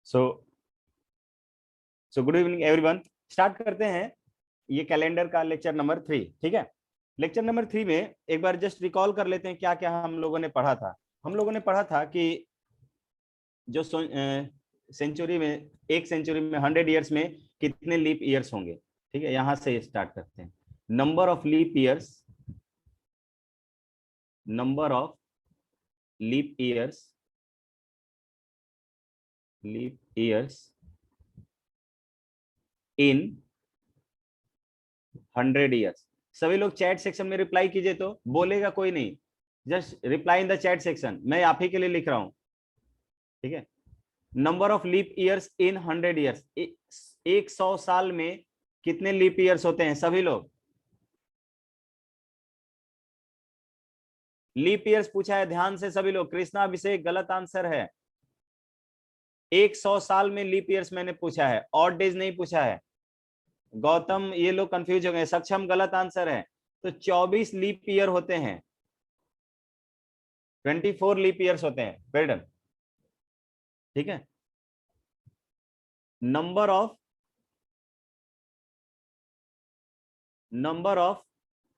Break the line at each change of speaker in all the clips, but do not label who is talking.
So good evening everyone. Start करते हैं ये कैलेंडर का लेक्चर नंबर 3। ठीक है, लेक्चर नंबर 3 में एक बार जस्ट रिकॉल कर लेते हैं क्या क्या हम लोगों ने पढ़ा था। हम लोगों ने पढ़ा था कि जो सेंचुरी में, एक सेंचुरी में 100 ईयर्स में कितने लीप ईयर्स होंगे। ठीक है, यहां से स्टार्ट करते हैं। Number of leap years, number of leap years, leap years in 100 years. सभी लोग चैट सेक्शन में रिप्लाई कीजिए, तो बोलेगा कोई नहीं, just reply in the chat section. मैं आप ही के लिए लिख रहा हूं। ठीक है, number of leap years in 100 years. 100 साल में कितने लीप ईयर्स होते हैं सभी लोग? लीप ईयर्स पूछा है, ध्यान से सभी लोग। कृष्णा अभिषेक गलत आंसर है। 100 साल में लीप ईयर्स मैंने पूछा है, ऑड डेज नहीं पूछा है। गौतम, ये लोग कंफ्यूज हो गए। सक्षम गलत आंसर है। तो 24 लीप ईयर होते हैं, 24 लीप ईयर्स होते हैं। Well done. ठीक है, number of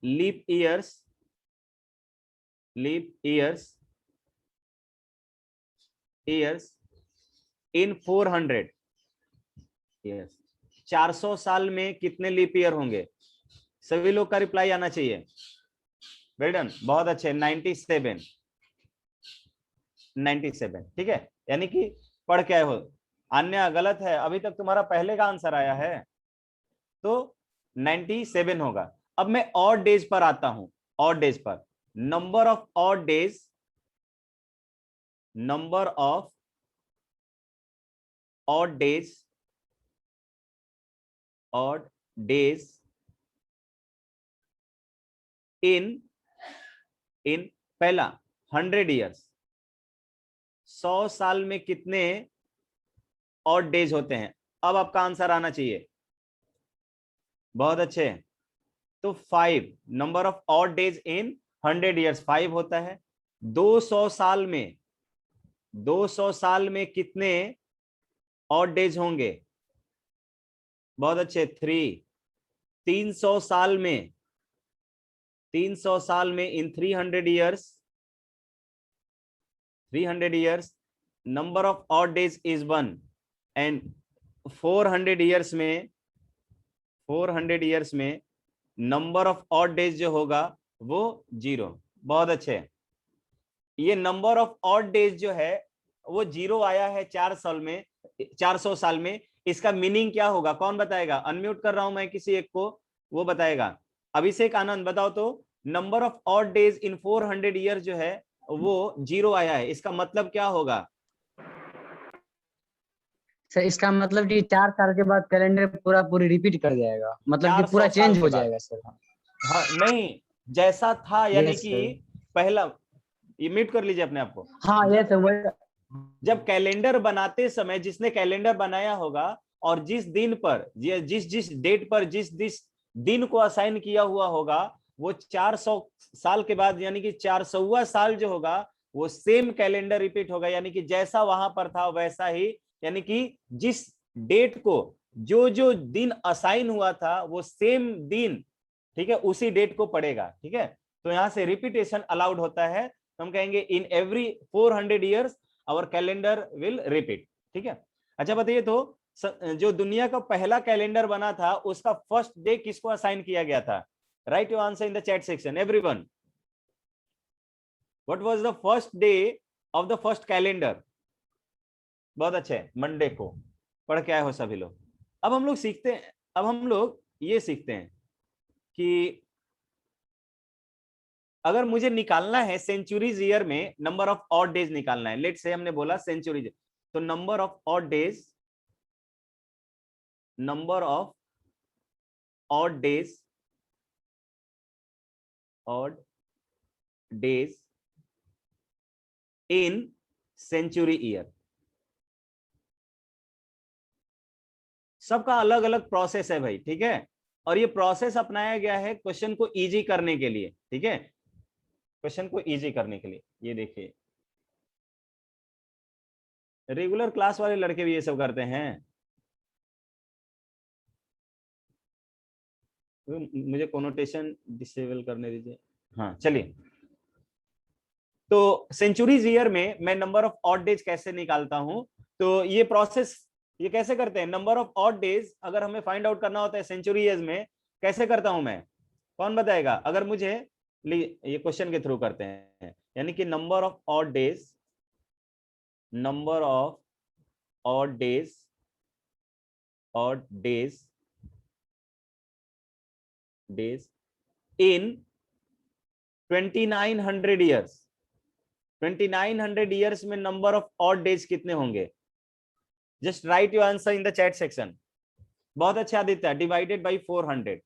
leap years, leap years in 400 years. 400 साल में कितने लीप ईयर होंगे? सभी लोग का रिप्लाई आना चाहिए। वेल डन, बहुत अच्छे। 97, 97। ठीक है, यानी कि पढ़ के आए हो। अन्य गलत है, अभी तक तुम्हारा पहले का आंसर आया है, तो 97 होगा। अब मैं ऑड डेज पर आता हूं। ऑड डेज पर number of odd days, number of odd days, odd days इन पहला 100 ईयर्स। 100 साल में कितने ऑड डेज होते हैं? अब आपका आंसर आना चाहिए। बहुत अच्छे। तो 5, number of odd days in 100 years 5 होता है। 200 साल में, 200 साल में कितने ऑड डेज होंगे? बहुत अच्छे, 3। 300 साल में, 300 साल में इन 300 years, 300 years number of odd days is 1। And 400 years में, 400 ईयर्स में नंबर ऑफ ऑड डेज जो होगा वो 0। बहुत अच्छे। ये नंबर ऑफ ऑड डेज जो है वो 0 आया है 400 साल में। इसका मीनिंग क्या होगा, कौन बताएगा? अनम्यूट कर रहा हूं मैं किसी एक को, वो बताएगा। अभिषेक आनंद बताओ तो। Number of odd days in 400 year जो है वो 0 आया है, इसका मतलब क्या होगा?
सर इसका मतलब कि 4 साल के बाद कैलेंडर पूरी रिपीट कर जाएगा, मतलब कि
400
पूरा
साल
चेंज
के
हो
बाद।
जाएगा सर।
हाँ नहीं, जैसा था, यानी
यस
कि
सर।
पहला, ये म्यूट कर लीजिए अपने आप को।
हाँ यस
जब
सर,
जब कैलेंडर बनाते समय जिसने कैलेंडर बनाया होगा और जिस दिन पर, जिस जिस डेट पर, जिस दिन को असाइन किया हुआ होगा, वो 400 साल के बाद यानी कि 400वां साल जो होगा वो सेम कैलेंडर रिपीट होगा। यानी कि जैसा वहां पर था वैसा ही, यानी कि जिस डेट को जो जो दिन असाइन हुआ था वो सेम दिन, ठीक है, उसी डेट को पड़ेगा। ठीक है, तो यहां से रिपीटेशन अलाउड होता है। तो हम कहेंगे in every 400 years our calendar will repeat. ठीक है, अच्छा बताइए तो, जो दुनिया का पहला कैलेंडर बना था उसका फर्स्ट डे किसको असाइन किया गया था? Right your answer in the chat section everyone. What was the first day of the first calendar? बहुत अच्छे, मंडे को। पढ़ के आए हो सभी लोग। अब हम लोग सीखते हैं, अब हम लोग ये सीखते हैं कि अगर मुझे निकालना है सेंचुरीज ईयर में नंबर ऑफ ऑड डेज निकालना है, लेट से हमने बोला सेंचुरीज, तो number of odd days, number of odd days, odd days in century year. सबका अलग अलग प्रोसेस है भाई। ठीक है, और ये प्रोसेस अपनाया गया है क्वेश्चन को इजी करने के लिए। ठीक है, क्वेश्चन को इजी करने के लिए। ये देखिए, रेगुलर क्लास वाले लड़के भी ये सब करते हैं। मुझे कोनोटेशन डिसेबल करने दीजिए। हाँ चलिए, तो सेंचुरीज ईयर में मैं नंबर ऑफ ऑड डेज कैसे निकालता हूं, तो ये प्रोसेस ये कैसे करते हैं, नंबर ऑफ ऑड डेज अगर हमें फाइंड आउट करना होता है सेंचुरी ईयर्स में, कैसे करता हूं मैं, कौन बताएगा? अगर मुझे ये क्वेश्चन के थ्रू करते हैं, यानी कि number of odd days, number of odd days, odd days days in 2900 years. 2900 years में नंबर ऑफ ऑड डेज कितने होंगे? Just right your answer in the chat section. बहुत अच्छा आदित्य, डिवाइडेड बाई 400।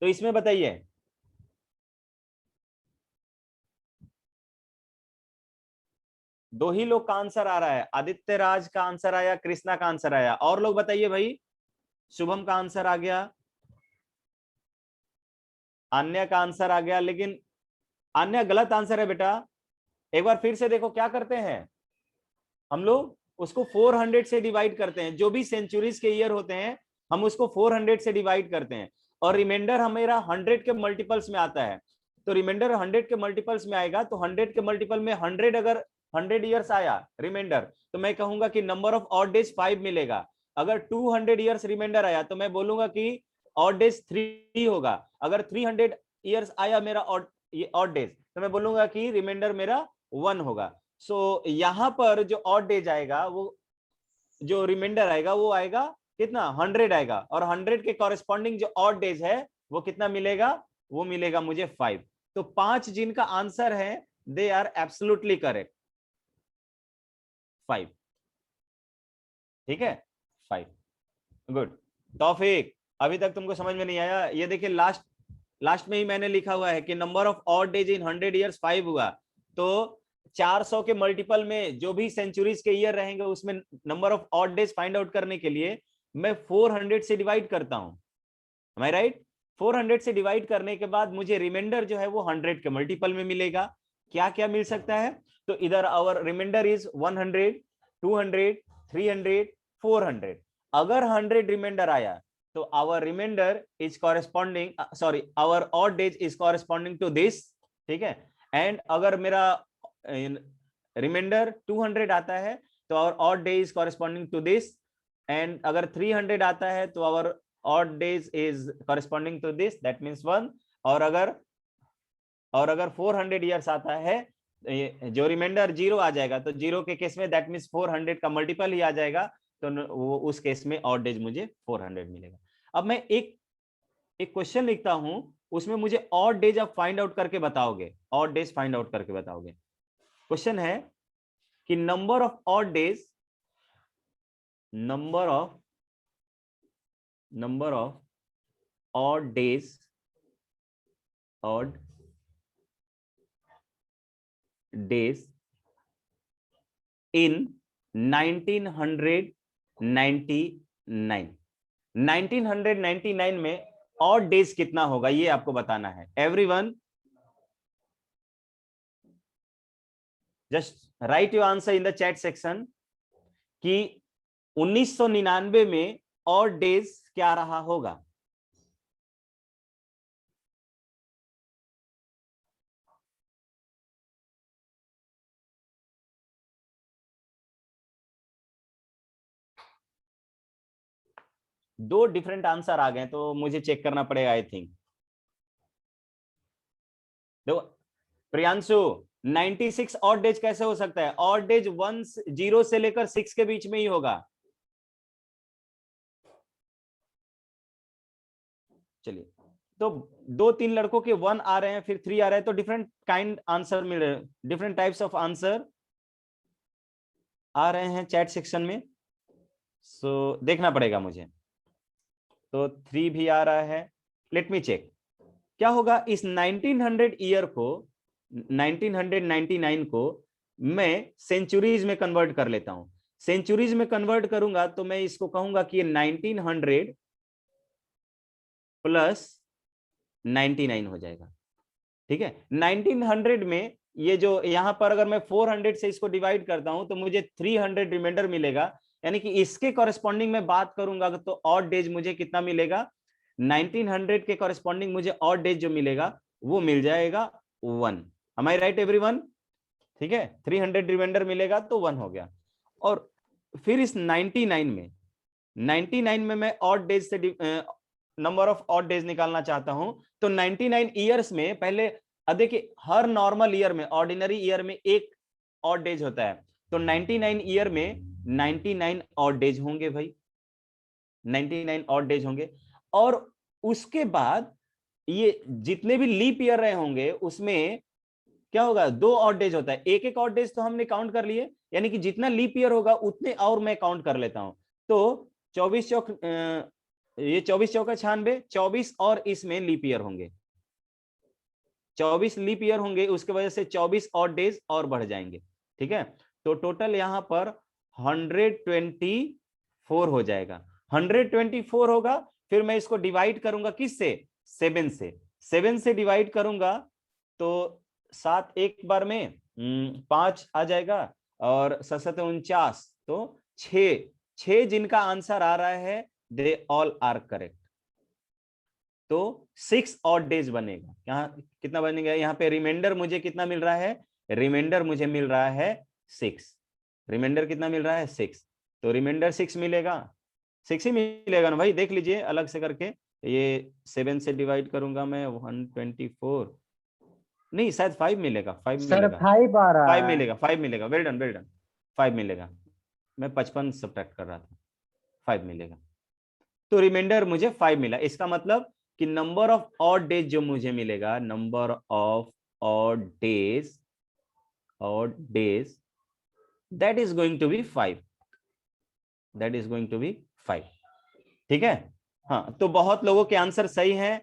तो इसमें बताइए, दो ही लोग का आंसर आ रहा है, आदित्य राज का आंसर आया, कृष्णा का आंसर आया, और लोग बताइए भाई। शुभम का आंसर आ गया, अन्य का आंसर आ गया, लेकिन अन्य गलत आंसर है बेटा। एक बार फिर से देखो क्या करते हैं हम लोग, उसको 400 से डिवाइड करते हैं, जो भी सेंचुरीज के ईयर होते हैं हम उसको 400 से डिवाइड करते हैं, और रिमाइंडर हमेरा 100 के मल्टीपल्स में आता है। तो रिमाइंडर 100 के मल्टीपल्स में आएगा, तो 100 के मल्टीपल में 100 अगर 100 ईयर्स आया रिमाइंडर, तो मैं कहूंगा कि नंबर ऑफ ऑड डेज 5 मिलेगा। अगर 200 ईयर्स रिमाइंडर आया तो मैं बोलूंगा कि ऑड डेज 3 होगा। अगर 300 ईयर्स आया मेरा ऑड डेज, तो मैं बोलूंगा कि रिमाइंडर मेरा 1 होगा। सो यहां पर जो ऑड डेज आएगा, वो जो रिमाइंडर आएगा वो आएगा कितना, 100 आएगा, और 100 के कॉरेस्पॉन्डिंग जो ऑड डेज है वो कितना मिलेगा, वो मिलेगा मुझे 5। तो 5 जिनका आंसर है दे आर एब्सोल्युटली करेक्ट, 5। ठीक है, 5। गुड। तौफीक, अभी तक तुमको समझ में नहीं आया? ये देखिए लास्ट में ही मैंने लिखा हुआ है कि number of odd days in 100 years 5 हुआ। तो 400 के मल्टीपल में जो भी सेंचुरीज के ईयर रहेंगे उसमें number of odd days find out करने के लिए मैं 400 से डिवाइड करता हूं। Am I right? 400 से डिवाइड करने के बाद मुझे रिमाइंडर जो है वो 100 के मल्टीपल में मिलेगा। क्या क्या मिल सकता है? तो इधर आवर रिमाइंडर इज 100, 200, 300, 400। अगर 100 रिमाइंडर आया तो our reminder is corresponding, sorry, our odd days is corresponding to this. ठीक है, एंड अगर मेरा रिमाइंडर 200 आता है तो our odd day is corresponding to this, and अगर 300 आता है तो our odd days is corresponding to this, that means 1। और अगर 400 years आता है, जो रिमाइंडर 0 आ जाएगा, तो 0 के केस में दैट मींस 400 का मल्टीपल ही आ जाएगा, तो वो उस केस में ऑड डेज मुझे 400 मिलेगा। अब मैं एक क्वेश्चन लिखता हूं, उसमें मुझे ऑड डेज आप फाइंड आउट करके बताओगे, ऑड डेज फाइंड आउट करके बताओगे। क्वेश्चन है कि number of odd days, number of odd days, odd days in 1999। 1999 में ऑड डेज कितना होगा ये आपको बताना है। Everyone just right your answer in the chat section कि 1999 में ऑड डेज क्या रहा होगा। दो डिफरेंट आंसर आ गए, तो मुझे चेक करना पड़ेगा आई थिंक। देखो प्रियांशु, 96 ऑड डेज कैसे हो सकता है? ऑड डेज 0 से लेकर 6 के बीच में ही होगा। चलिए, तो 2-3 लड़कों के 1 आ रहे हैं, फिर 3 आ रहे हैं, तो डिफरेंट काइंड आंसर मिल रहे हैं, डिफरेंट टाइप्स ऑफ आंसर आ रहे हैं चैट सेक्शन में। सो देखना पड़ेगा मुझे। तो 3 भी आ रहा है, लेट मी चेक क्या होगा इस 1900 ईयर को, 1999 को मैं सेंचुरीज में कन्वर्ट कर लेता हूं। सेंचुरीज में कन्वर्ट करूंगा तो मैं इसको कहूंगा कि 1900 प्लस 99 हो जाएगा। ठीक है, 1900 में ये जो यहाँ पर अगर मैं 400 से इसको डिवाइड करता हूं तो मुझे 300 रिमाइंडर मिलेगा, यानी कि इसके कॉरेस्पॉन्डिंग में बात करूंगा तो ऑड डेज मुझे कितना मिलेगा, 1900 के कॉरेस्पॉन्डिंग मुझे ऑड डेज जो मिलेगा वो मिल जाएगा 1। Am I right everyone? ठीक है, 300 रिमाइंडर मिलेगा तो 1 हो गया। और फिर इस 99 में मैं ऑड डेज से नंबर ऑफ ऑड डेज निकालना चाहता हूं, तो 99 ईयर्स में पहले देखिए हर नॉर्मल ईयर में, ऑर्डिनरी ईयर में एक ऑड डेज होता है, तो 99 ईयर में 99 ऑड डेज होंगे भाई, 99 ऑड डेज होंगे। और उसके बाद ये जितने भी लीप ईयर रहे होंगे उसमें क्या होगा, 2 ऑड डेज होता है, एक एक ऑड डेज तो हमने काउंट कर लिए, यानी कि जितना लीप ईयर होगा उतने और मैं काउंट कर लेता हूं। तो 24 चौक ये 24 चौका 96, 24 और इसमें लीप ईयर होंगे, 24 लीप ईयर होंगे, उसके वजह से 24 ऑड डेज और बढ़ जाएंगे। ठीक है, तो टोटल यहां पर 124 हो जाएगा। 124 होगा, फिर मैं इसको डिवाइड करूंगा किससे, 7 से। 7 से डिवाइड करूंगा तो 7 एक बार में 5 आ जाएगा, और 7 49, तो 6 जिनका आंसर आ रहा है दे ऑल आर करेक्ट। तो 6 ऑड डेज बनेगा। यहाँ कितना बनेगा, यहाँ पे रिमाइंडर मुझे कितना मिल रहा है, रिमाइंडर मुझे मिल रहा है 6। रिमाइंडर कितना मिल रहा है, 6। तो रिमाइंडर 6 मिलेगा, 6 ही मिलेगा ना भाई, देख लीजिए अलग से करके। ये 7 से डिवाइड करूंगा मैं 124, नहीं शायद 5 मिलेगा, 5
सर
मिलेगा,
5 आ रहा
5
है।
मिलेगा, 5 मिलेगा, वेल डन वेल डन, 5 मिलेगा। मैं 55 सब्ट्रैक्ट कर रहा था, 5 मिलेगा। तो रिमाइंडर मुझे 5 मिला। इसका मतलब कि नंबर ऑफ ऑड डेज जो मुझे मिलेगा, number of odd days that is going to be 5, that is going to be 5। ठीक है, हाँ, तो बहुत लोगों के आंसर सही हैं,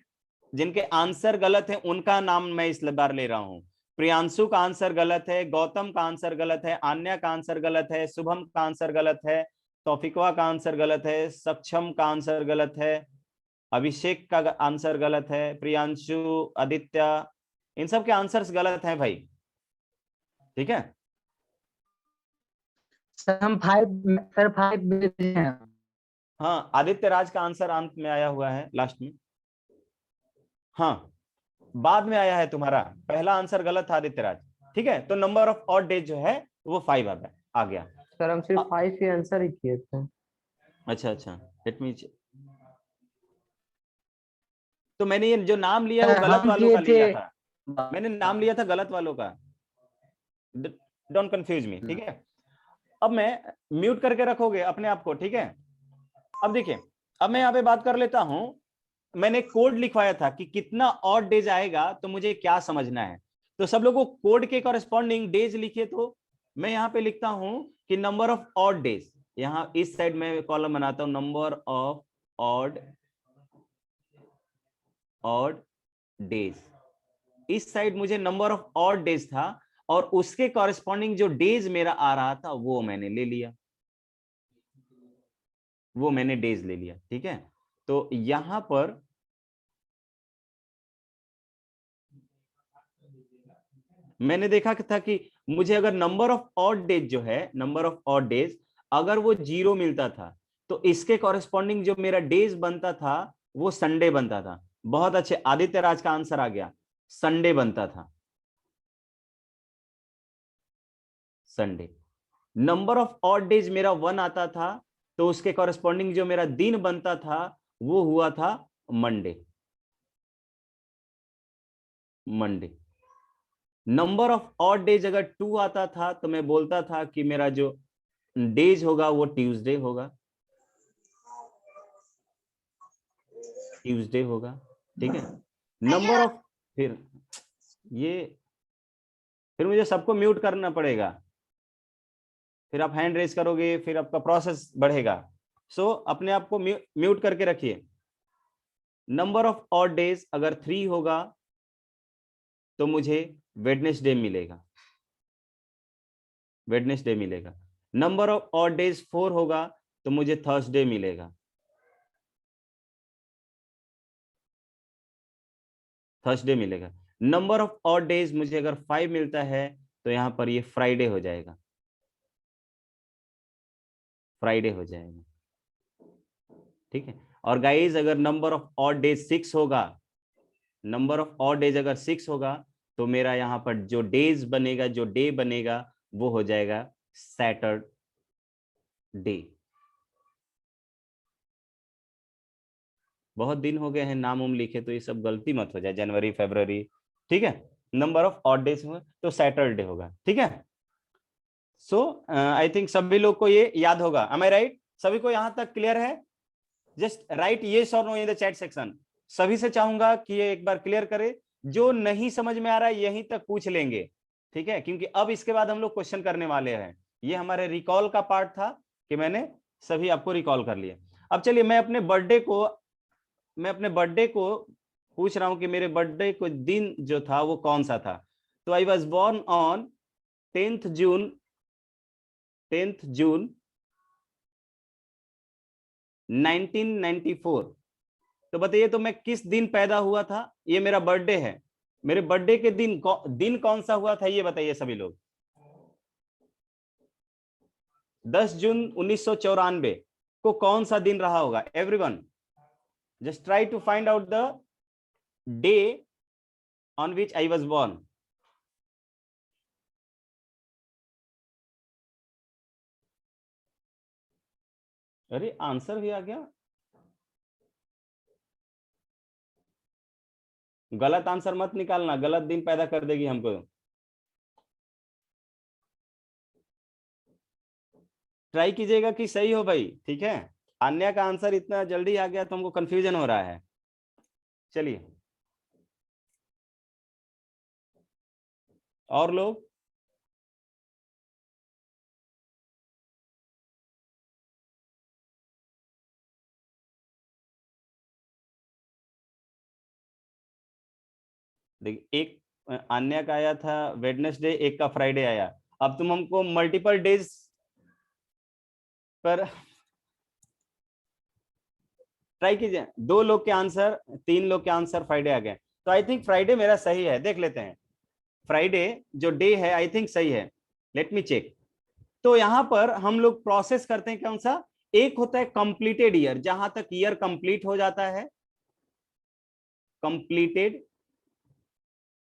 जिनके आंसर गलत है उनका नाम मैं इस बार ले रहा हूं। प्रियांशु का आंसर गलत है, गौतम का आंसर गलत है, आन्या का आंसर गलत है, शुभम का आंसर गलत है, तौफिकवा का आंसर गलत है, सक्षम का आंसर गलत है, अभिषेक का आंसर गलत है, प्रियांशु, आदित्य, इन सब के आंसर्स गलत हैं भाई। ठीक है,
सर हम 5 भेजे हैं।
हाँ, आदित्य राज का आंसर अंत में आया हुआ है, लास्ट में। हाँ, बाद में आया है तुम्हारा, पहला आंसर गलत था आदित्य राज। ठीक है, तो नंबर ऑफ ऑड डेज जो है वो 5 आ गया।
सर हम सिर्फ 5 के आंसर ही किए थे।
अच्छा अच्छा, लेट मी। तो मैंने ये जो नाम लिया है वो गलत
हम
वालों
किए
का
थे।
लिया था, मैंने नाम लिया था गलत वालों का, डोंट कंफ्यूज मी। ठीक है, अब मैं म्यूट करके रखोगे अपने आप को। ठीक है, अब देखिए, अब मैं यहाँ पे बात कर लेता हूं। मैंने कोड लिखवाया था कि कितना ऑड डेज आएगा तो मुझे क्या समझना है, तो सब लोगों को कोड के कॉरेस्पॉन्डिंग डेज लिखे। तो मैं यहाँ पे लिखता हूं कि नंबर ऑफ ऑड डेज, यहाँ इस साइड में कॉलम बनाता हूं, नंबर ऑफ ऑड डेज। इस साइड मुझे नंबर ऑफ ऑड डेज था, और उसके कॉरेस्पॉन्डिंग जो डेज मेरा आ रहा था वो मैंने ले लिया, वो मैंने डेज ले लिया। ठीक है, तो यहां पर मैंने देखा था कि मुझे अगर नंबर ऑफ ऑड डेज जो है, नंबर ऑफ ऑड डेज अगर वो 0 मिलता था तो इसके कॉरेस्पॉन्डिंग जो मेरा डेज बनता था वो संडे बनता था। बहुत अच्छे, आदित्य राज का आंसर आ गया, संडे बनता था, Sunday. Number of odd days मेरा 1 आता था, तो उसके कॉरेस्पॉन्डिंग जो मेरा दिन बनता था वो हुआ था Monday, Monday. Number of odd days अगर 2 आता था तो मैं बोलता था कि मेरा जो डेज होगा वो ट्यूसडे होगा, ट्यूसडे होगा। ठीक है, नंबर ऑफ, फिर ये, फिर मुझे सबको म्यूट करना पड़ेगा, फिर आप हैंड रेज करोगे, फिर आपका प्रोसेस बढ़ेगा। सो अपने आप को म्यूट करके रखिए। नंबर ऑफ ऑड डेज अगर 3 होगा तो मुझे वेडनेसडे मिलेगा, वेडनेसडे मिलेगा। नंबर ऑफ ऑड डेज 4 होगा तो मुझे थर्सडे मिलेगा, थर्सडे मिलेगा। नंबर ऑफ ऑड डेज मुझे अगर 5 मिलता है तो यहाँ पर ये फ्राइडे हो जाएगा, फ्राइडे हो जाएगा, ठीक है। और गाइज अगर नंबर ऑफ ऑड डेज 6 होगा, नंबर ऑफ ऑड डेज अगर 6 होगा तो मेरा यहाँ पर जो डेज बनेगा, जो डे बनेगा वो हो जाएगा सैटरडे। बहुत दिन हो गए हैं नाम उम लिखे, तो ये सब गलती मत हो जाए, जनवरी फरवरी, ठीक है। नंबर ऑफ ऑड डेज हुआ तो सैटरडे होगा, ठीक है। सो आई थिंक सभी लोग को ये याद होगा, am I right? सभी को यहां तक क्लियर है? जस्ट राइट येस और no in the chat section. सभी से चाहूंगा कि ये एक बार क्लियर करे, जो नहीं समझ में आ रहा है यहीं तक पूछ लेंगे, ठीक है, क्योंकि अब इसके बाद हम लोग क्वेश्चन करने वाले हैं। ये हमारे रिकॉल का पार्ट था कि मैंने सभी आपको रिकॉल कर लिया। अब चलिए मैं अपने बर्थडे को पूछ रहा हूं कि मेरे बर्थडे को दिन जो था वो कौन सा था। तो I was born on 10th June 1994। तो बताइए तो मैं किस दिन पैदा हुआ था, ये मेरा बर्थडे है, मेरे बर्थडे के दिन कौन सा हुआ था ये बताइए सभी लोग। 10 जून 1994 को कौन सा दिन रहा होगा? Everyone just try to find out the day on which I was born. अरे आंसर भी आ गया, गलत आंसर मत निकालना, गलत दिन पैदा कर देगी हमको। ट्राई कीजिएगा कि सही हो भाई, ठीक है। अन्य का आंसर इतना जल्दी आ गया तो हमको कंफ्यूजन हो रहा है। चलिए और लोग, देखिए एक अन्य का आया था वेडनेसडे, एक का फ्राइडे आया। अब तुम हमको मल्टीपल डेज पर ट्राई कीजिए। 2 लोग के आंसर, 3 लोग के आंसर फ्राइडे आ गए, तो आई थिंक फ्राइडे मेरा सही है। देख लेते हैं फ्राइडे जो डे है, आई थिंक सही है, लेट मी चेक। तो यहां पर हम लोग प्रोसेस करते हैं कौन सा, एक होता है कंप्लीटेड ईयर, जहां तक ईयर कंप्लीट हो जाता है, कंप्लीटेड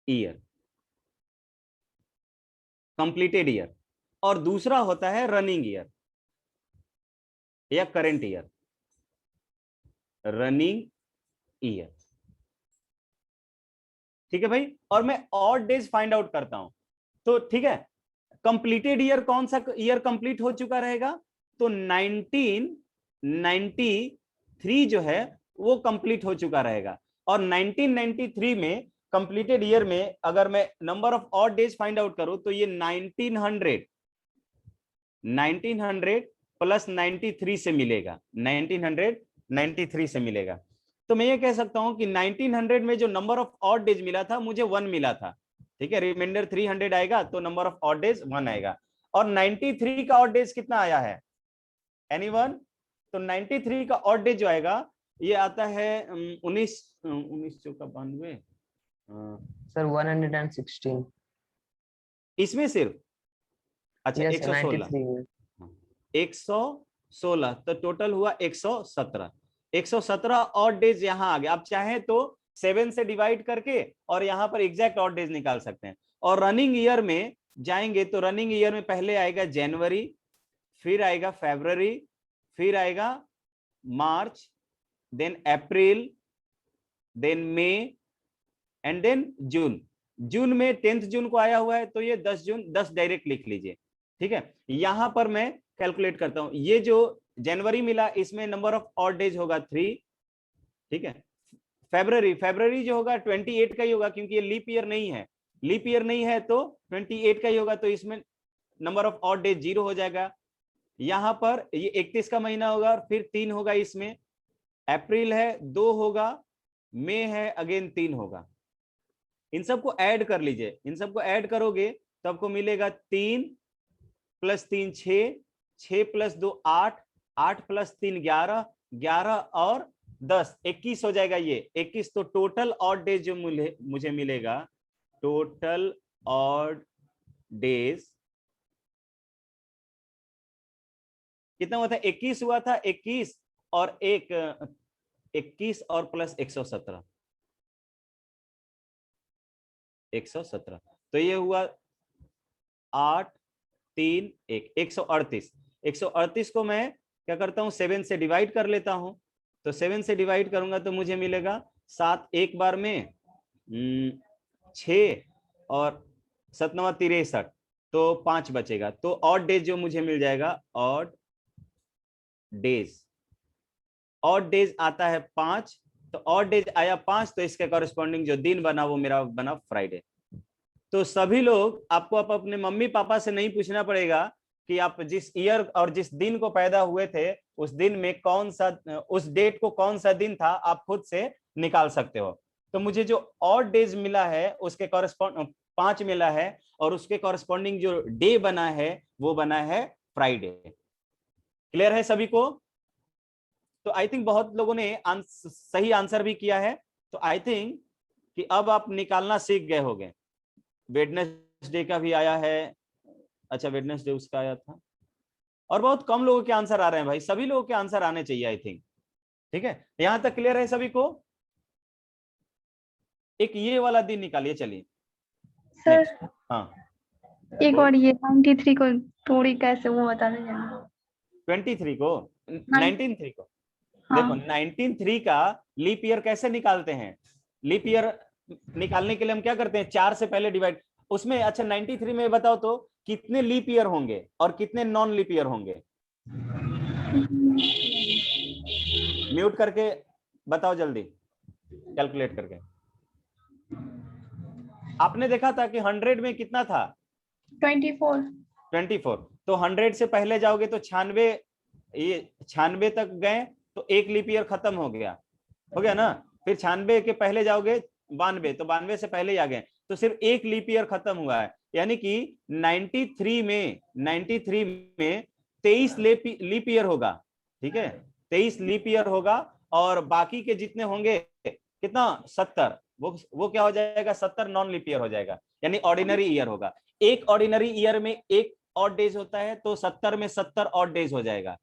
ईयर, कंप्लीटेड ईयर। और दूसरा होता है रनिंग ईयर या करेंट ईयर, रनिंग ईयर, ठीक है भाई। और मैं ऑड डेज फाइंड आउट करता हूं, तो ठीक है। कंप्लीटेड ईयर कौन सा ईयर कंप्लीट हो चुका रहेगा, तो 1993 जो है वो कंप्लीट हो चुका रहेगा। और 1993 में कंप्लीटेड ईयर में अगर मैं number of odd days find out करूं तो ये 1900 प्लस 93 से मिलेगा, 1993 से मिलेगा। तो मैं ये कह सकता हूं कि 1900 में जो नंबर ऑफ ऑड डेज मिला था मुझे 1 मिला था, ठीक है। रिमाइंडर 300 आएगा तो नंबर ऑफ ऑड डेज 1 आएगा। और 93 का ऑड डेज कितना आया है, एनीवन? तो 93 का ऑड डेज जो आएगा ये आता है 19 चौका 92,
सर 116।
इसमें सिर्फ, अच्छा
यस
116,
93 में
116 तो टोटल हुआ 117। 117 ऑड डेज यहाँ आ गया। आप चाहें तो 7 से डिवाइड करके और यहाँ पर एग्जैक्ट ऑड डेज निकाल सकते हैं। और रनिंग ईयर में जाएंगे तो रनिंग ईयर में पहले आएगा जनवरी, फिर आएगा फरवरी, फिर आएगा मार्च, then April, then May and then June. जून में 10th जून को आया हुआ है तो ये 10 जून, 10 डायरेक्ट लिख लीजिए, ठीक है। यहां पर मैं कैलकुलेट करता हूं, ये जो जनवरी मिला इसमें नंबर ऑफ ऑड डेज होगा 3, ठीक है। फरवरी जो होगा 28 का ही होगा क्योंकि ये लीप ईयर नहीं है, लीप ईयर नहीं है तो 28 का ही होगा, तो इसमें नंबर ऑफ ऑड डेज 0 हो जाएगा। यहां पर ये 31 का महीना होगा, फिर 3 होगा इसमें, अप्रैल है 2 होगा, मई है अगेन 3 होगा। इन सबको ऐड कर लीजिए, इन सबको ऐड करोगे तो आपको मिलेगा 3 + 3 6, 6 + 2 8, 8 + 3 11, 11 और 10 21 हो जाएगा। ये 21, तो टोटल ऑड डेज जो मुझे मिलेगा टोटल ऑड डेज कितना हुआ था? 21 हुआ था। 21 और 21 और प्लस 117, 117, तो ये हुआ 8 3 1 138। 138 को मैं क्या करता हूं, 7 से डिवाइड कर लेता हूं। तो 7 से डिवाइड करूंगा तो मुझे मिलेगा 7 एक बार में 6 और 7 9 63, तो 5 बचेगा। तो ऑड डेज जो मुझे मिल जाएगा, ऑड डेज, ऑड डेज आता है 5। तो ऑड डेज आया 5, तो इसके कॉरेस्पॉन्डिंग जो दिन बना वो मेरा बना फ्राइडे। तो सभी लोग, आपको आप अपने मम्मी पापा से नहीं पूछना पड़ेगा कि आप जिस ईयर और जिस दिन को पैदा हुए थे उस दिन में कौन सा, उस डेट को कौन सा दिन था, आप खुद से निकाल सकते हो। तो मुझे जो ऑड डेज मिला है उसके कॉरेस्पॉन्ड 5 मिला है, और उसके कॉरेस्पॉन्डिंग जो डे बना है वो बना है फ्राइडे। क्लियर है सभी को? तो आई थिंक बहुत लोगों ने सही आंसर भी किया है। तो आई थिंक कि अब आप निकालना सीख गए होंगे। वेडनेसडे का भी आया है। अच्छा, वेडनेसडे उसका आया था। और बहुत कम लोगों के आंसर आ रहे हैं भाई, सभी लोगों के आंसर आने चाहिए आई थिंक। ठीक है, यहां तक क्लियर है सभी को? एक ये वाला दिन निकालिए, चलिए
सर
नेक्स्ट। हाँ,
एक
बोल।
और ये 93 को थोड़ी कैसे वो बता दीजिए।
23 को, 19 को। देखो,
हाँ
19 का लीप ईयर कैसे निकालते हैं? लीप ईयर निकालने के लिए हम क्या करते हैं, 4 से पहले डिवाइड। उसमें अच्छा 93 में बताओ तो कितने लीप ईयर होंगे और कितने नॉन लीप ईयर होंगे? म्यूट करके बताओ जल्दी, कैलकुलेट करके। आपने देखा था कि 100 में कितना था?
24।
24। तो 100 से पहले जाओगे तो 96, ये 96 तक गए तो एक लीप ईयर खत्म हो गया ना। फिर 96 के पहले जाओगे 92, तो 92 से पहले ही आ गए, तो सिर्फ एक लीप ईयर खत्म हुआ है। यानी कि 93 में 23 लीप ईयर होगा। ठीक है, 23 लीप ईयर होगा, और बाकी के जितने होंगे कितना, 70, वो क्या हो जाएगा, 70 नॉन लीप ईयर हो जाएगा, यानी ऑर्डिनरी ईयर होगा। एक ऑर्डिनरी ईयर में एक ऑड डेज होता है, तो 70 में 70 ऑड डेज हो जाएगा।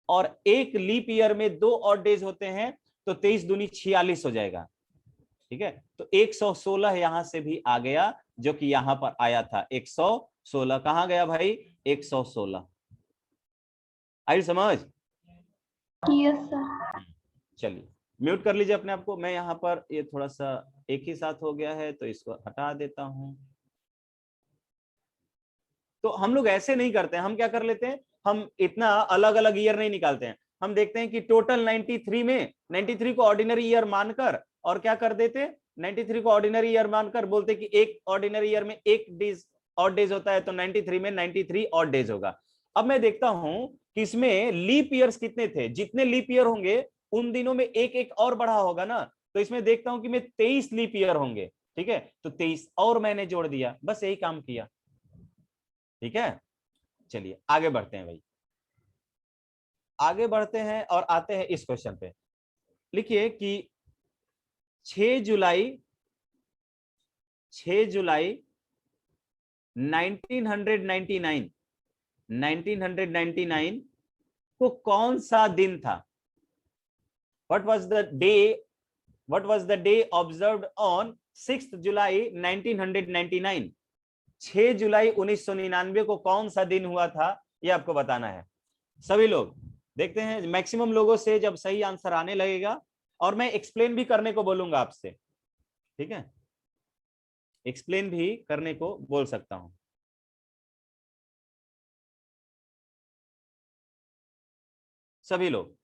और एक लीप ईयर में 2 ऑड डेज होते हैं, तो 23 दूनी 46 हो जाएगा। ठीक है, तो 116 यहां से भी आ गया, जो कि यहां पर आया था 116। कहां गया भाई? 116। आई समझ?
Yes sir.
चलिए, म्यूट कर लीजिए अपने आप को। मैं यहाँ पर ये थोड़ा सा एक ही साथ हो गया है, तो इसको हटा देता हूं। तो हम लोग ऐसे नहीं करते हैं, हम क्या कर लेते हैं, हम इतना अलग अलग ईयर नहीं निकालते हैं। हम देखते हैं कि टोटल 93 में 93 को ऑर्डिनरी ईयर मानकर, और क्या कर देते, 93 को ऑर्डिनरी ईयर मानकर बोलते कि एक ऑर्डिनरी ईयर में एक डेज ऑड डेज होता है, तो 93 में 93 ऑड डेज होगा। अब मैं देखता हूं कि इसमें लीप ईयर्स कितने थे, जितने लीप ईयर होंगे उन दिनों में एक एक और बढ़ा होगा ना। तो इसमें देखता हूं कि मैं 23 लीप ईयर होंगे। ठीक है, तो 23 और मैंने जोड़ दिया, बस यही काम किया। ठीक है, चलिए आगे बढ़ते हैं भाई, आगे बढ़ते हैं और आते हैं इस क्वेश्चन पे। लिखिए कि 6 जुलाई 6 जुलाई 1999 1999 को कौन सा दिन था? What was the day, what was the day observed on 6 जुलाई 1999? 6 जुलाई 1999 को कौन सा दिन हुआ था, ये आपको बताना है। सभी लोग देखते हैं, मैक्सिमम लोगों से जब सही आंसर आने लगेगा, और मैं एक्सप्लेन भी करने को बोलूंगा आपसे। ठीक है, एक्सप्लेन भी करने को बोल सकता हूं। सभी लोग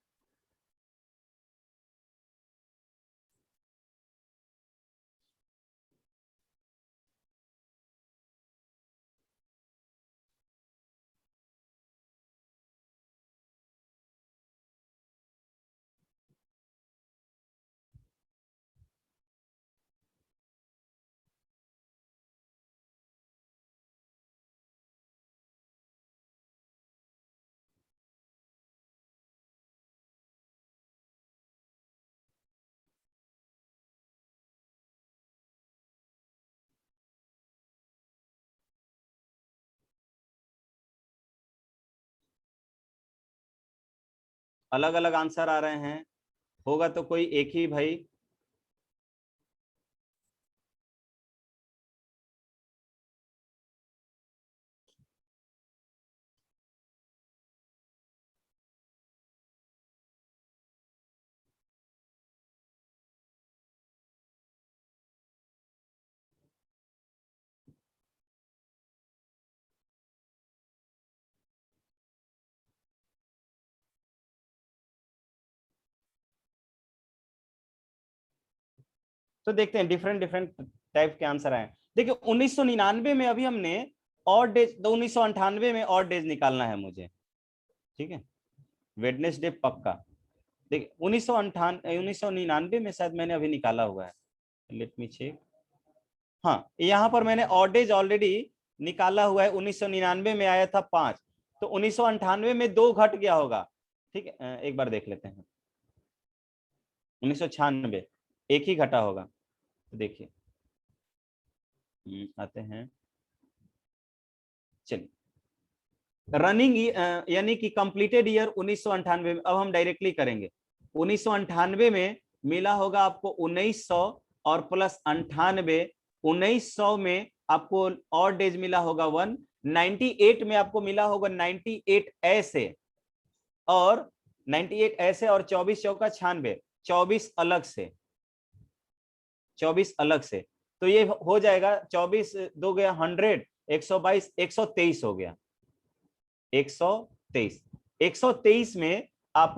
अलग अलग आंसर आ रहे हैं, होगा तो कोई एक ही भाई। तो देखते हैं डिफरेंट डिफरेंट टाइप के आंसर आए। देखिए 1999 में अभी हमने और डेज, तो 1998 में और डेज निकालना है मुझे, ठीक है, वेडनेसडे पक्का। देखिए 1999 में शायद मैंने अभी निकाला हुआ है, लेट मी चेक। हाँ, यहाँ पर मैंने और डेज ऑलरेडी निकाला हुआ है। 1999 में आया था 5, तो 1998 में 2 घट गया होगा, ठीक है। एक बार देख लेते हैं, 1996 एक ही घटा होगा। तो देखिए आते हैं, चलिए रनिंग यानी कि कंप्लीटेड ईयर 1998 में। अब हम डायरेक्टली करेंगे। 1998 में मिला होगा आपको 1900 और प्लस 98, 1900 में आपको और डेज मिला होगा 1, 98 में आपको मिला होगा 98 ऐसे, और 98 ऐसे, और 24 चौका 96, 24 अलग से, 24 अलग से। तो ये हो जाएगा 24 2 गया 100, 122, 123 हो गया, 123। 123 में आप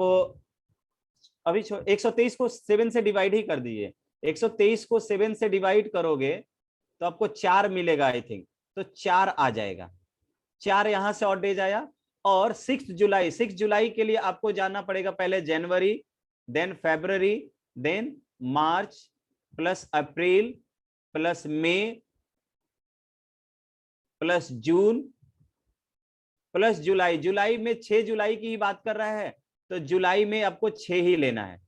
अभी 123 को 7 से डिवाइड ही कर दीजिए। 123 को 7 से डिवाइड करोगे तो आपको 4 मिलेगा आई थिंक, तो 4 आ जाएगा। 4 यहां से और डेज आया। और 6 जुलाई, 6 जुलाई के लिए आपको जाना पड़ेगा पहले जनवरी, देन फरवरी, देन मार्च, प्लस अप्रैल, प्लस मई, प्लस जून, प्लस जुलाई। जुलाई में 6 जुलाई की ही बात कर रहा है, तो जुलाई में आपको 6 ही लेना है,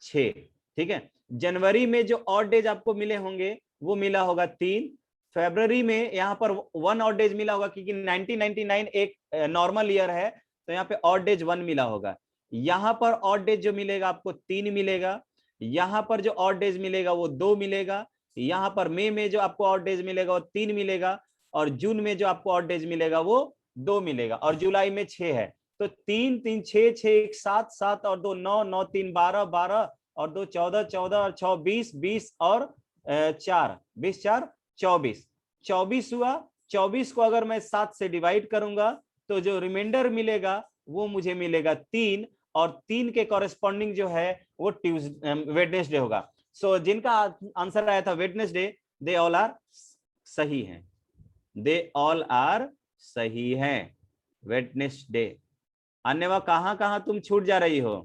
6, ठीक है। जनवरी में जो ऑड डेज आपको मिले होंगे वो मिला होगा 3। फरवरी में यहाँ पर 1 ऑड डेज मिला होगा, क्योंकि 1999 एक नॉर्मल ईयर है, तो यहाँ पे ऑड डेज 1 मिला होगा। यहाँ पर ऑड डेज जो मिलेगा आपको 3 मिलेगा। यहाँ पर जो ऑड डेज मिलेगा वो 2 मिलेगा। यहाँ पर मई में जो आपको ऑड डेज मिलेगा वो 3 मिलेगा, और जून में जो आपको ऑड डेज मिलेगा वो 2 मिलेगा, और जुलाई में 6 है। तो 3 3 6 6 1 7 7 और 2 9 9 3 12 12 और 2 14 14 और 6 20 20 और 4 20 4 24 24 हुआ। 24 को अगर मैं 7 से डिवाइड करूंगा तो जो रिमाइंडर मिलेगा वो मुझे मिलेगा 3, और 3 के कॉरेस्पॉन्डिंग जो है वो वेडनेसडे होगा। सो जिनका आंसर आया था वेडनेसडे, दे ऑल आर सही हैं, दे ऑल आर सही है, वेडनेसडे। अन्य कहां कहां तुम छूट जा रही हो?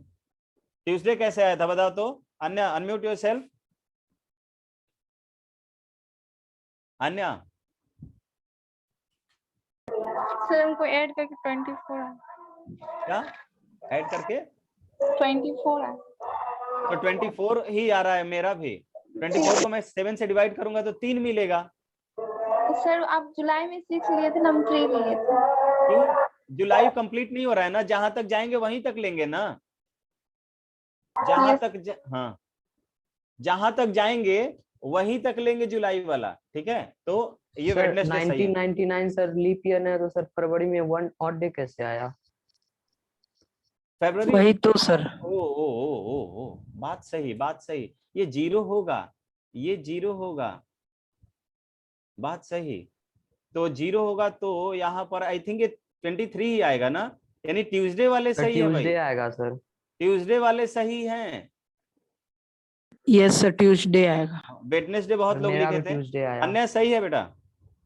ट्यूसडे कैसे आया था बताओ तो। अन्य अनम्यूट योरसेल्फ। अन्य
सर हमको ऐड करके 24 है।
क्या ऐड करके?
24 है।
तो 24 ही आ रहा है मेरा भी। 24 को मैं 7 से डिवाइड करूंगा तो 3 मिलेगा।
सर आप जुलाई में 6 लिए थे ना, हम 3 लिए थे।
क्यों? जुलाई कंप्लीट नहीं हो रहा है ना, जहां तक जाएंगे वहीं तक लेंगे ना, जहां तक हाँ, जहां तक जाएंगे वहीं तक लेंगे जुलाई वाला, ठीक है। तो ये
सर
वेडनेसडे सही है।
1999 सर लीप ईयर है, तो सर फरवरी में 1 ऑड डे कैसे आया?
फरवरी,
वही तो सर।
ओ बात सही, बात सही। ये 0 होगा, ये 0 होगा, बात सही। तो 0 होगा, तो यहाँ पर आई थिंक ये 23 ही आएगा ना, यानी ट्यूसडे वाले
सर
सही है भाई,
ट्यूसडे आएगा सर।
ट्यूसडे वाले सही हैं।
यस सर, ट्यूसडे आएगा।
वेडनेसडे बहुत
सर
लोग
मेरा
लिखे
भी
थे।
ट्यूसडे आया।
अन्य सही है बेटा।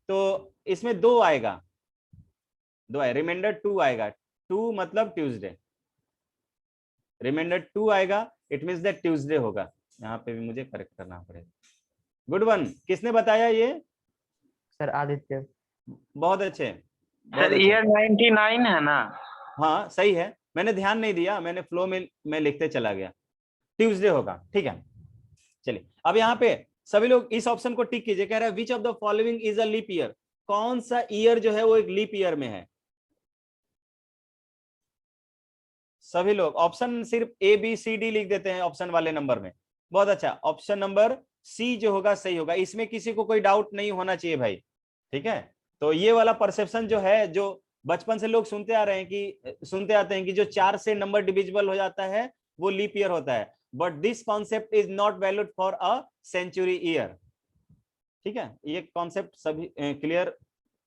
तो इसमें 2 आएगा, 2 आए, रिमाइंडर 2 आएगा। 2 मतलब ट्यूसडे, रिमाइंडर 2 आएगा, इट मींस दैट ट्यूसडे होगा। यहाँ पे भी मुझे करेक्ट करना पड़ेगा। Good one. किसने बताया ये?
सर आदित्य।
बहुत अच्छे, बहुत
सर
अच्छे।
ईयर 99 है ना?
हाँ सही है, मैंने ध्यान नहीं दिया, मैंने फ्लो में मैं लिखते चला गया। ट्यूसडे होगा, ठीक है। चलिए अब यहाँ पे सभी लोग इस ऑप्शन को टिक कीजिए। कह रहा है which of the following is a leap year. कौन सा ईयर जो है वो एक लीप ईयर में है? सभी लोग ऑप्शन सिर्फ ए बी सी डी लिख देते हैं ऑप्शन वाले नंबर में। बहुत अच्छा, ऑप्शन नंबर सी जो होगा सही होगा, इसमें किसी को कोई डाउट नहीं होना चाहिए भाई। ठीक है, तो ये वाला परसेप्शन जो है, जो बचपन से लोग सुनते आ रहे हैं कि सुनते आते हैं कि जो 4 से नंबर डिविजिबल हो जाता है वो लीप ईयर होता है, but this concept is not valid for a century year. ठीक है, ये कॉन्सेप्ट सभी क्लियर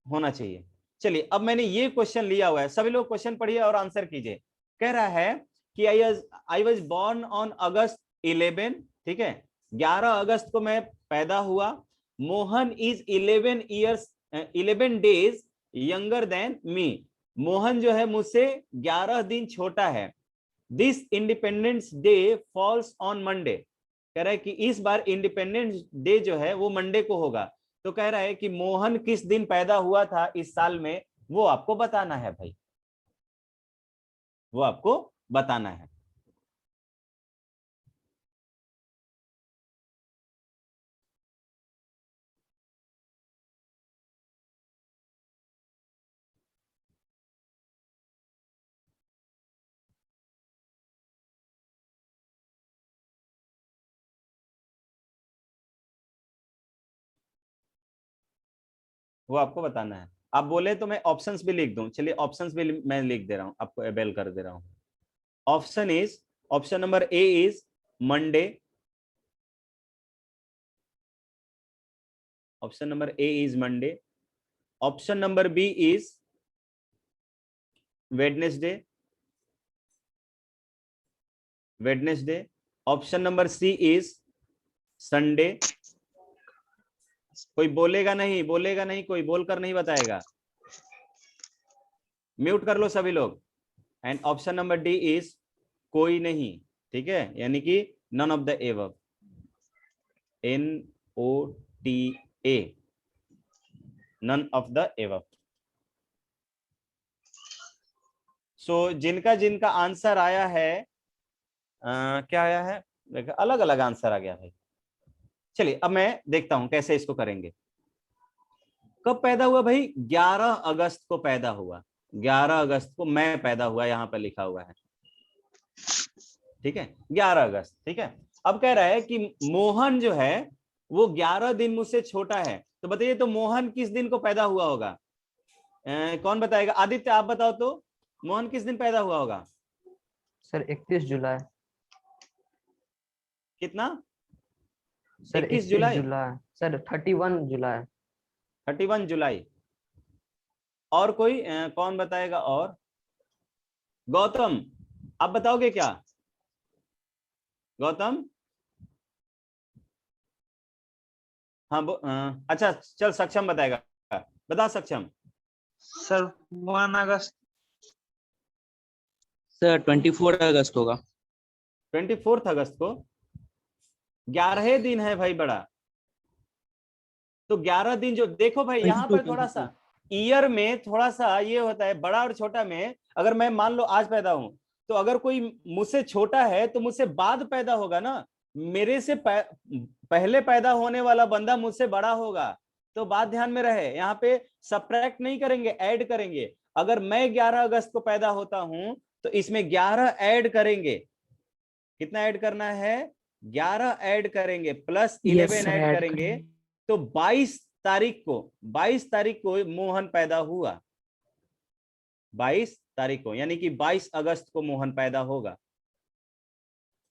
होना चाहिए। चलिए, अब मैंने ये क्वेश्चन लिया हुआ है, सभी लोग क्वेश्चन पढ़िए और आंसर कीजिए। कह रहा है कि I was born on August 11, ठीक है, 11 अगस्त को मैं पैदा हुआ। Mohan is 11 days younger than me. Mohan जो है मुझसे 11 दिन छोटा है। This independence day falls on Monday. कह रहा है कि इस बार इंडिपेंडेंस डे जो है वो मंडे को होगा। तो कह रहा है कि मोहन किस दिन पैदा हुआ था इस साल में, वो आपको बताना है भाई, वो आपको बताना है। वो आपको बताना है। आप बोले तो मैं ऑप्शंस भी लिख दूं, चलिए ऑप्शंस भी मैं लिख दे रहा हूं, आपको अवेल कर दे रहा हूं। Option number A is Monday, option number A is Monday. Option number B is Wednesday. Option number C is Sunday. कोई बोलेगा नहीं, कोई बोलकर नहीं बताएगा, म्यूट कर लो सभी लोग। And option number D is कोई नहीं। ठीक है, यानी कि none of the above, NOTA, none of the above. So जिनका जिनका आंसर आया है, क्या आया है, देखो अलग अलग आंसर आ गया भाई। चलिए अब मैं देखता हूं कैसे इसको करेंगे। कब पैदा हुआ भाई? 11 अगस्त को पैदा हुआ। 11 अगस्त को मैं पैदा हुआ, यहां पर लिखा हुआ है। ठीक है, 11 अगस्त। ठीक है, अब कह रहा है कि मोहन जो है वो 11 दिन मुझसे छोटा है। तो बताइए, तो मोहन किस दिन को पैदा हुआ होगा? कौन बताएगा? आदित्य आप बताओ तो, मोहन किस दिन पैदा हुआ होगा?
सर 31 जुलाई।
कितना?
सर
21 जुलाई?
सर 31 जुलाई।
31 जुलाई। और कोई कौन बताएगा? और गौतम आप बताओगे क्या? गौतम? हाँ, अच्छा चल, सक्षम बताएगा। बता सक्षम।
सर 1 अगस्त।
सर 24 अगस्त होगा।
24 अगस्त को? 11 दिन है भाई बड़ा। तो 11 दिन जो देखो भाई, यहाँ पर थोड़ा सा ईयर में थोड़ा सा ये होता है, बड़ा और छोटा में। अगर मैं मान लो आज पैदा हूं, तो अगर कोई मुझसे छोटा है तो मुझसे बाद पैदा होगा ना, मेरे से पहले पैदा होने वाला बंदा मुझसे बड़ा होगा। तो बात ध्यान में रहे, यहाँ पे सब्ट्रैक्ट नहीं करेंगे, ऐड करेंगे। अगर मैं 11 अगस्त को पैदा होता हूं तो इसमें 11 ऐड करेंगे। कितना ऐड करना है? 11 ऐड करेंगे प्लस 11 ऐड करेंगे। तो 22 तारीख को मोहन पैदा हुआ। 22 तारीख को, यानी कि 22 अगस्त को मोहन पैदा होगा।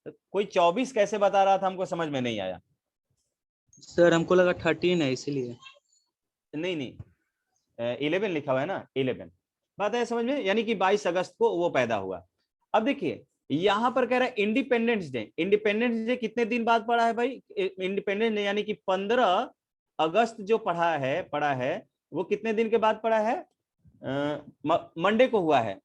तो कोई 24 कैसे बता रहा था, हमको समझ में नहीं आया।
सर हमको लगा 13 है इसीलिए।
नहीं, 11 लिखा हुआ है ना, 11 बात है समझ में, यानी कि 22 अगस्त को वो पैदा हुआ। अब देखिए यहां पर कह रहा है इंडिपेंडेंस डे। इंडिपेंडेंस डे कितने दिन बाद पड़ा है भाई? इंडिपेंडेंस डे यानी कि 15 अगस्त जो पड़ा है वो कितने दिन के बाद पड़ा है? मंडे को हुआ है।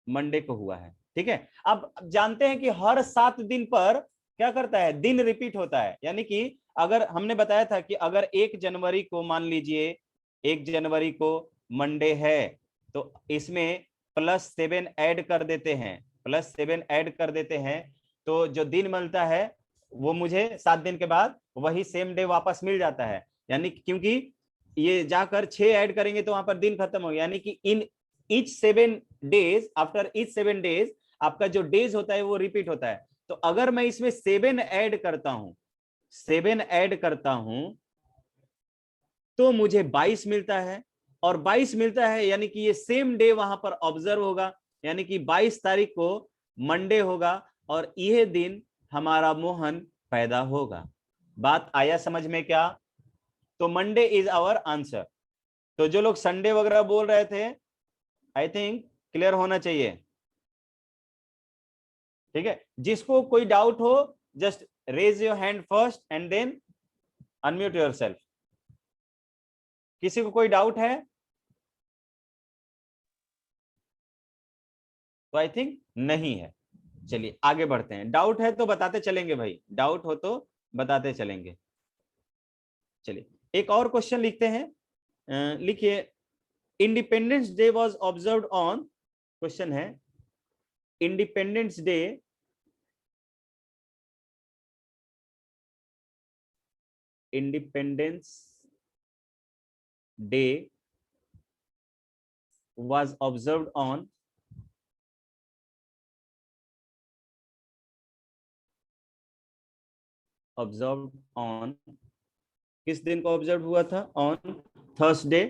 मंडे को हुआ है। ठीक है, अब जानते हैं कि हर 7 दिन पर क्या करता है? दिन रिपीट होता है। यानी कि अगर हमने बताया था कि अगर 1 जनवरी को, मान लीजिए 1 जनवरी को मंडे है, तो इसमें +7 ऐड कर देते हैं, +7 ऐड कर देते हैं। तो जो दिन मिलता है वो मुझे 7 दिन के बाद वही सेम डे वापस मिल जाता है। यानी क्योंकि ये जाकर 6 ऐड करेंगे तो वहां पर दिन खत्म हो गया। यानी कि इन each 7 days, after each 7 days आपका जो डेज होता है वो रिपीट होता है। तो अगर मैं इसमें 7 ऐड करता हूं, 7 ऐड करता हूं तो मुझे 22 मिलता है, और 22 मिलता है यानी कि ये सेम डे वहां पर ऑब्जर्व होगा, यानी कि 22 तारीख को मंडे होगा और यह दिन हमारा मोहन पैदा होगा। बात आया समझ में क्या? तो मंडे इज आवर आंसर। तो जो लोग संडे वगैरह बोल रहे थे, आई थिंक क्लियर होना चाहिए। ठीक है, जिसको कोई डाउट हो just raise your hand first and then unmute yourself. किसी को कोई डाउट है? तो आई थिंक नहीं है। चलिए आगे बढ़ते हैं। डाउट है तो बताते चलेंगे भाई, डाउट हो तो बताते चलेंगे। चलिए एक और क्वेश्चन लिखते हैं। लिखिए, independence day was observed on, question है independence day was observed on किस दिन को ऑब्जर्व हुआ था? ऑन थर्सडे,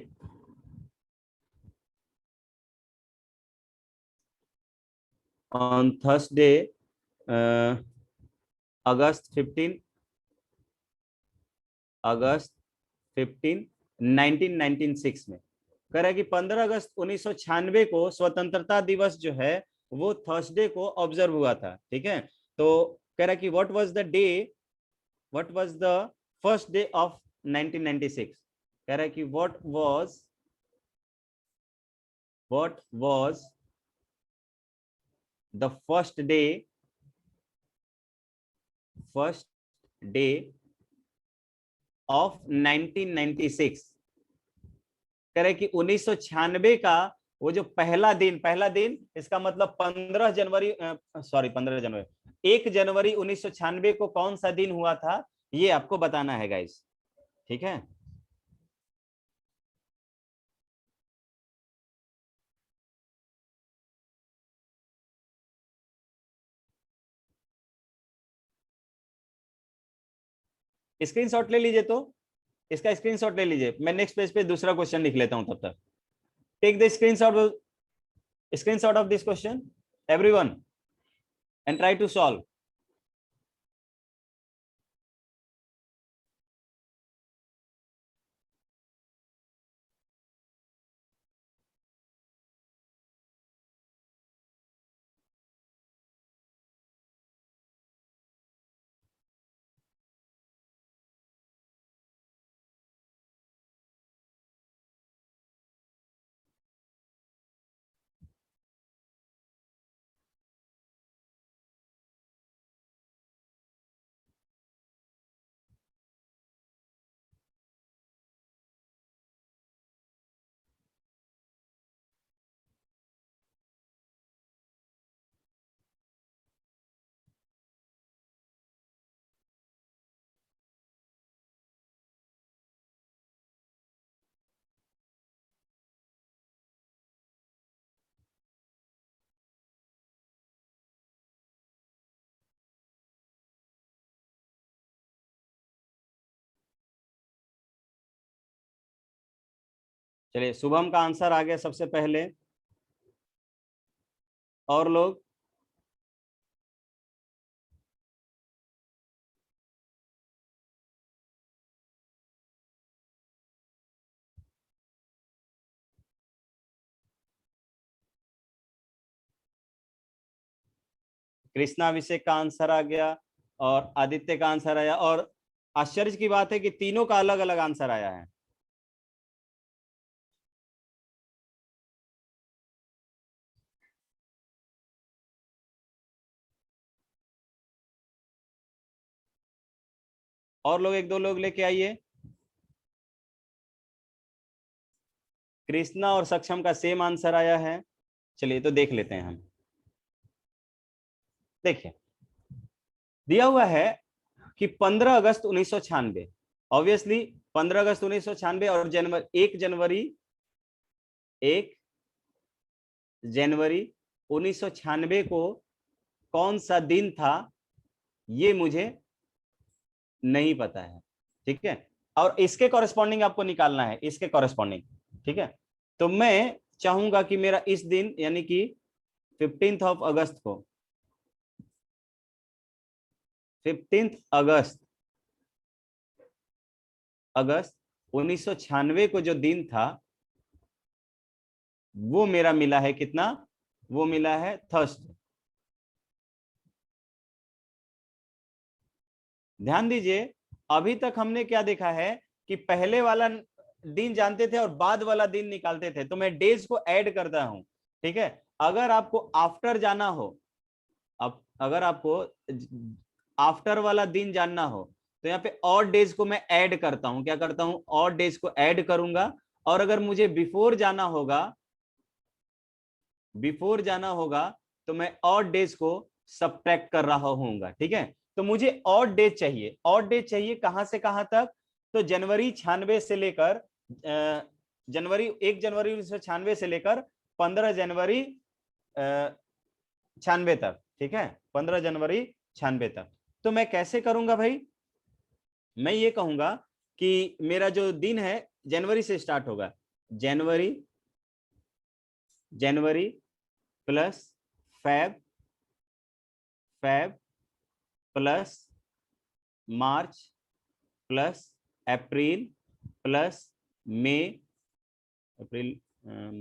अगस्त 15 1996 में। कह रहा है कि 15 अगस्त 1996 को स्वतंत्रता दिवस जो है वो थर्सडे को ऑब्जर्व हुआ था। ठीक है, तो कह रहा है कि what was the first day of 1996। कह रहा है कि what was the first day of 1996। कह रहे कि 1996 का वो जो पहला दिन, इसका मतलब 1 जनवरी 1996 को कौन सा दिन हुआ था, ये आपको बताना है गाइस। ठीक है, स्क्रीनशॉट ले लीजिए। तो इसका स्क्रीनशॉट ले लीजिए, मैं नेक्स्ट पेज पे दूसरा क्वेश्चन लिख लेता हूं तब तक। Take the screenshot of this question everyone and try to solve. चलिए शुभम का आंसर आ गया सबसे पहले, और लोग? कृष्णा अभिषेक का आंसर आ गया और आदित्य का आंसर आया, और आश्चर्य की बात है कि तीनों का अलग अलग आंसर आया है। और लोग, एक दो लोग लेके आइए। कृष्णा और सक्षम का सेम आंसर आया है। चलिए तो देख लेते हैं हम। देखिए दिया हुआ है कि 15 अगस्त 1996, ऑब्वियसली 15 अगस्त 1996 और 1 जनवरी जनवरी 1996 को कौन सा दिन था, ये मुझे नहीं पता है। ठीक है, और इसके कॉरेस्पॉन्डिंग आपको निकालना है, इसके कॉरेस्पॉन्डिंग। ठीक है, तो मैं चाहूंगा कि मेरा इस दिन यानी कि 15 अगस्त को, 15 अगस्त 1996 को जो दिन था वो मेरा मिला है कितना, वो मिला है थर्सडे। ध्यान दीजिए, अभी तक हमने क्या देखा है कि पहले वाला दिन जानते थे और बाद वाला दिन निकालते थे, तो मैं डेज को ऐड करता हूं। ठीक है, अगर आपको आफ्टर जाना हो, अब अगर आपको आफ्टर वाला दिन जानना हो तो यहाँ पे और डेज को मैं ऐड करता हूं। क्या करता हूं, और डेज को ऐड करूंगा। और अगर मुझे बिफोर जाना होगा तो मैं और डेज को सबट्रैक्ट कर रहा होऊंगा। ठीक है, तो मुझे और डेज चाहिए, और डेज चाहिए कहां से कहां तक, तो जनवरी 96 से लेकर जनवरी 1 जनवरी 1996 से लेकर 15 जनवरी 96 तक। ठीक है, 15 जनवरी 96 तक। तो मैं कैसे करूंगा भाई, मैं ये कहूंगा कि मेरा जो दिन है जनवरी से स्टार्ट होगा, जनवरी प्लस फेब प्लस मार्च प्लस अप्रैल प्लस मई,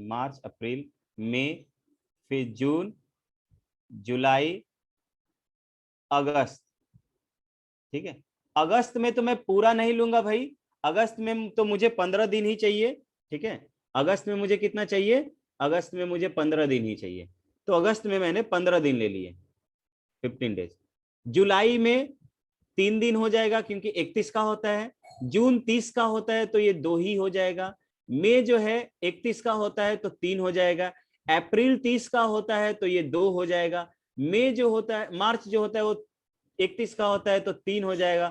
मार्च अप्रैल मई, फिर जून जुलाई अगस्त। ठीक है, अगस्त में तो मैं पूरा नहीं लूंगा भाई, अगस्त में तो मुझे 15 दिन ही चाहिए। ठीक है, अगस्त में मुझे कितना चाहिए, अगस्त में मुझे 15 दिन ही चाहिए, तो अगस्त में मैंने 15 दिन ले लिए, 15 डेज। जुलाई में 3 दिन हो जाएगा क्योंकि 31 का होता है, जून 30 का होता है तो ये 2 ही हो जाएगा, मई जो है 31 का होता है तो 3 हो जाएगा, अप्रैल 30 का होता है तो ये 2 हो जाएगा, मई जो होता है, मार्च जो होता है वो 31 का होता है तो 3 हो जाएगा।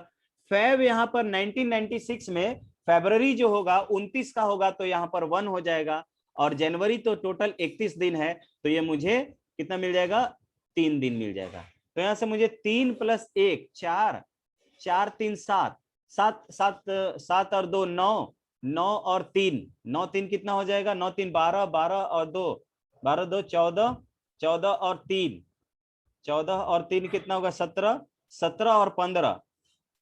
फेब यहाँ पर 1996 में फरवरी जो होगा 29 का होगा तो यहाँ पर 1 हो जाएगा, और जनवरी तो टोटल 31 दिन है तो ये मुझे कितना मिल जाएगा, 3 दिन मिल जाएगा। तो यहां से मुझे 3 + 1 4, 4 3 7, 7 7 7 और 2 9, 9 और 3, 9 3 कितना हो जाएगा, 9 3 12, 12 और 2 12 2 14, 14 और 3 14 और 3 कितना होगा, 17, 17 और 15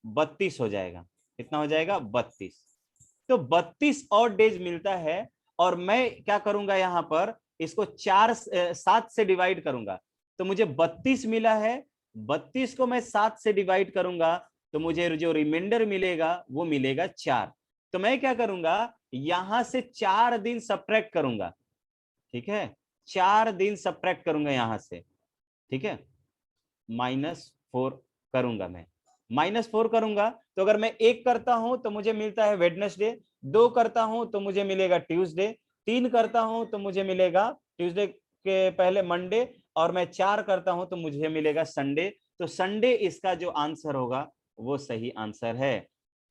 32 हो जाएगा। कितना हो जाएगा, 32। तो 32 और डेज मिलता है, और मैं क्या करूंगा यहाँ पर इसको 7 से डिवाइड करूंगा, तो मुझे 32 मिला है, 32 को मैं 7 से डिवाइड करूंगा तो मुझे जो रिमाइंडर मिलेगा वो मिलेगा 4। तो मैं क्या करूंगा, यहां से 4 दिन सब्ट्रैक्ट करूंगा। ठीक है, 4 दिन सब्ट्रैक्ट करूंगा यहां से। ठीक है, -4 करूंगा मैं, -4 करूंगा तो अगर मैं 1 करता हूं तो मुझे मिलता है वेडनेसडे, 2 करता हूं तो मुझे मिलेगा ट्यूसडे, 3 करता हूं तो मुझे मिलेगा ट्यूसडे के पहले मंडे, और मैं 4 करता हूं तो मुझे मिलेगा संडे। तो संडे इसका जो आंसर होगा वो सही आंसर है।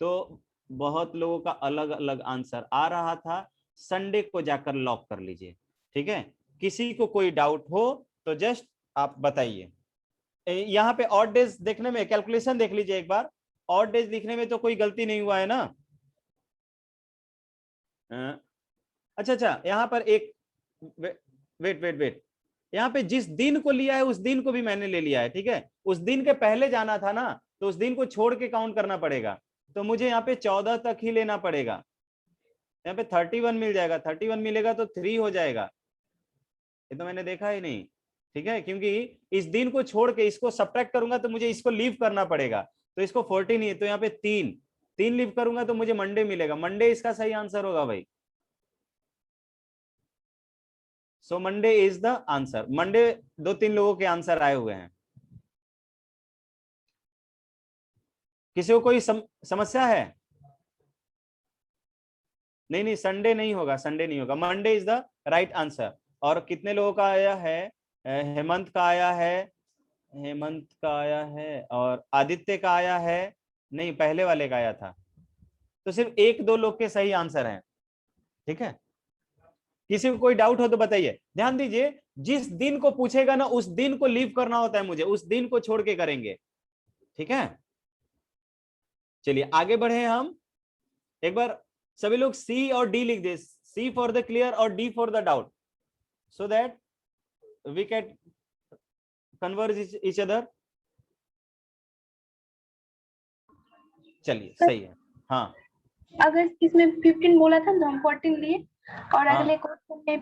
तो बहुत लोगों का अलग अलग आंसर आ रहा था, संडे को जाकर लॉक कर लीजिए। ठीक है, किसी को कोई डाउट हो तो जस्ट आप बताइए। यहाँ पे ऑड डेज देखने में कैलकुलेशन देख लीजिए एक बार, ऑड डेज लिखने में तो कोई गलती नहीं हुआ है ना। अच्छा, यहाँ पर एक वेट, यहाँ पे जिस दिन को लिया है उस दिन को भी मैंने ले लिया है। ठीक है, उस दिन के पहले जाना था ना, तो उस दिन को छोड़ के काउंट करना पड़ेगा, तो मुझे यहाँ पे 14 तक ही लेना पड़ेगा। यहाँ पे 31 मिल जाएगा, 31 मिलेगा तो 3 हो जाएगा, ये तो मैंने देखा ही नहीं। ठीक है, क्योंकि इस दिन को छोड़ के इसको सब्ट्रैक्ट करूंगा तो मुझे इसको लीव करना पड़ेगा, तो इसको 14 ही है, तो यहाँ पे 3 लीव करूंगा तो मुझे मंडे मिलेगा, मंडे इसका सही आंसर होगा भाई। So Monday is the answer. Monday 2-3 लोगों के आंसर आए हुए हैं। किसी को कोई समस्या है? नहीं, संडे नहीं होगा, संडे नहीं होगा, Monday is the right answer. और कितने लोगों का आया है, हेमंत का आया है, और आदित्य का आया है, नहीं पहले वाले का आया था, तो सिर्फ 1-2 लोग के सही आंसर हैं। ठीक है, किसी को कोई डाउट हो तो बताइए। ध्यान दीजिए, जिस दिन को पूछेगा ना उस दिन को लीव करना होता है मुझे, उस दिन को छोड़ के करेंगे, ठीक है। चलिए आगे बढ़े हम। एक बार सभी लोग सी और डी लिख दे, सी फॉर द क्लियर और D for the doubt, so that we can converge each other. चलिए सही है। हाँ
अगर इसमें 15 बोला था तो हम 14 लिए और
हाँ।
अगले क्वेश्चन में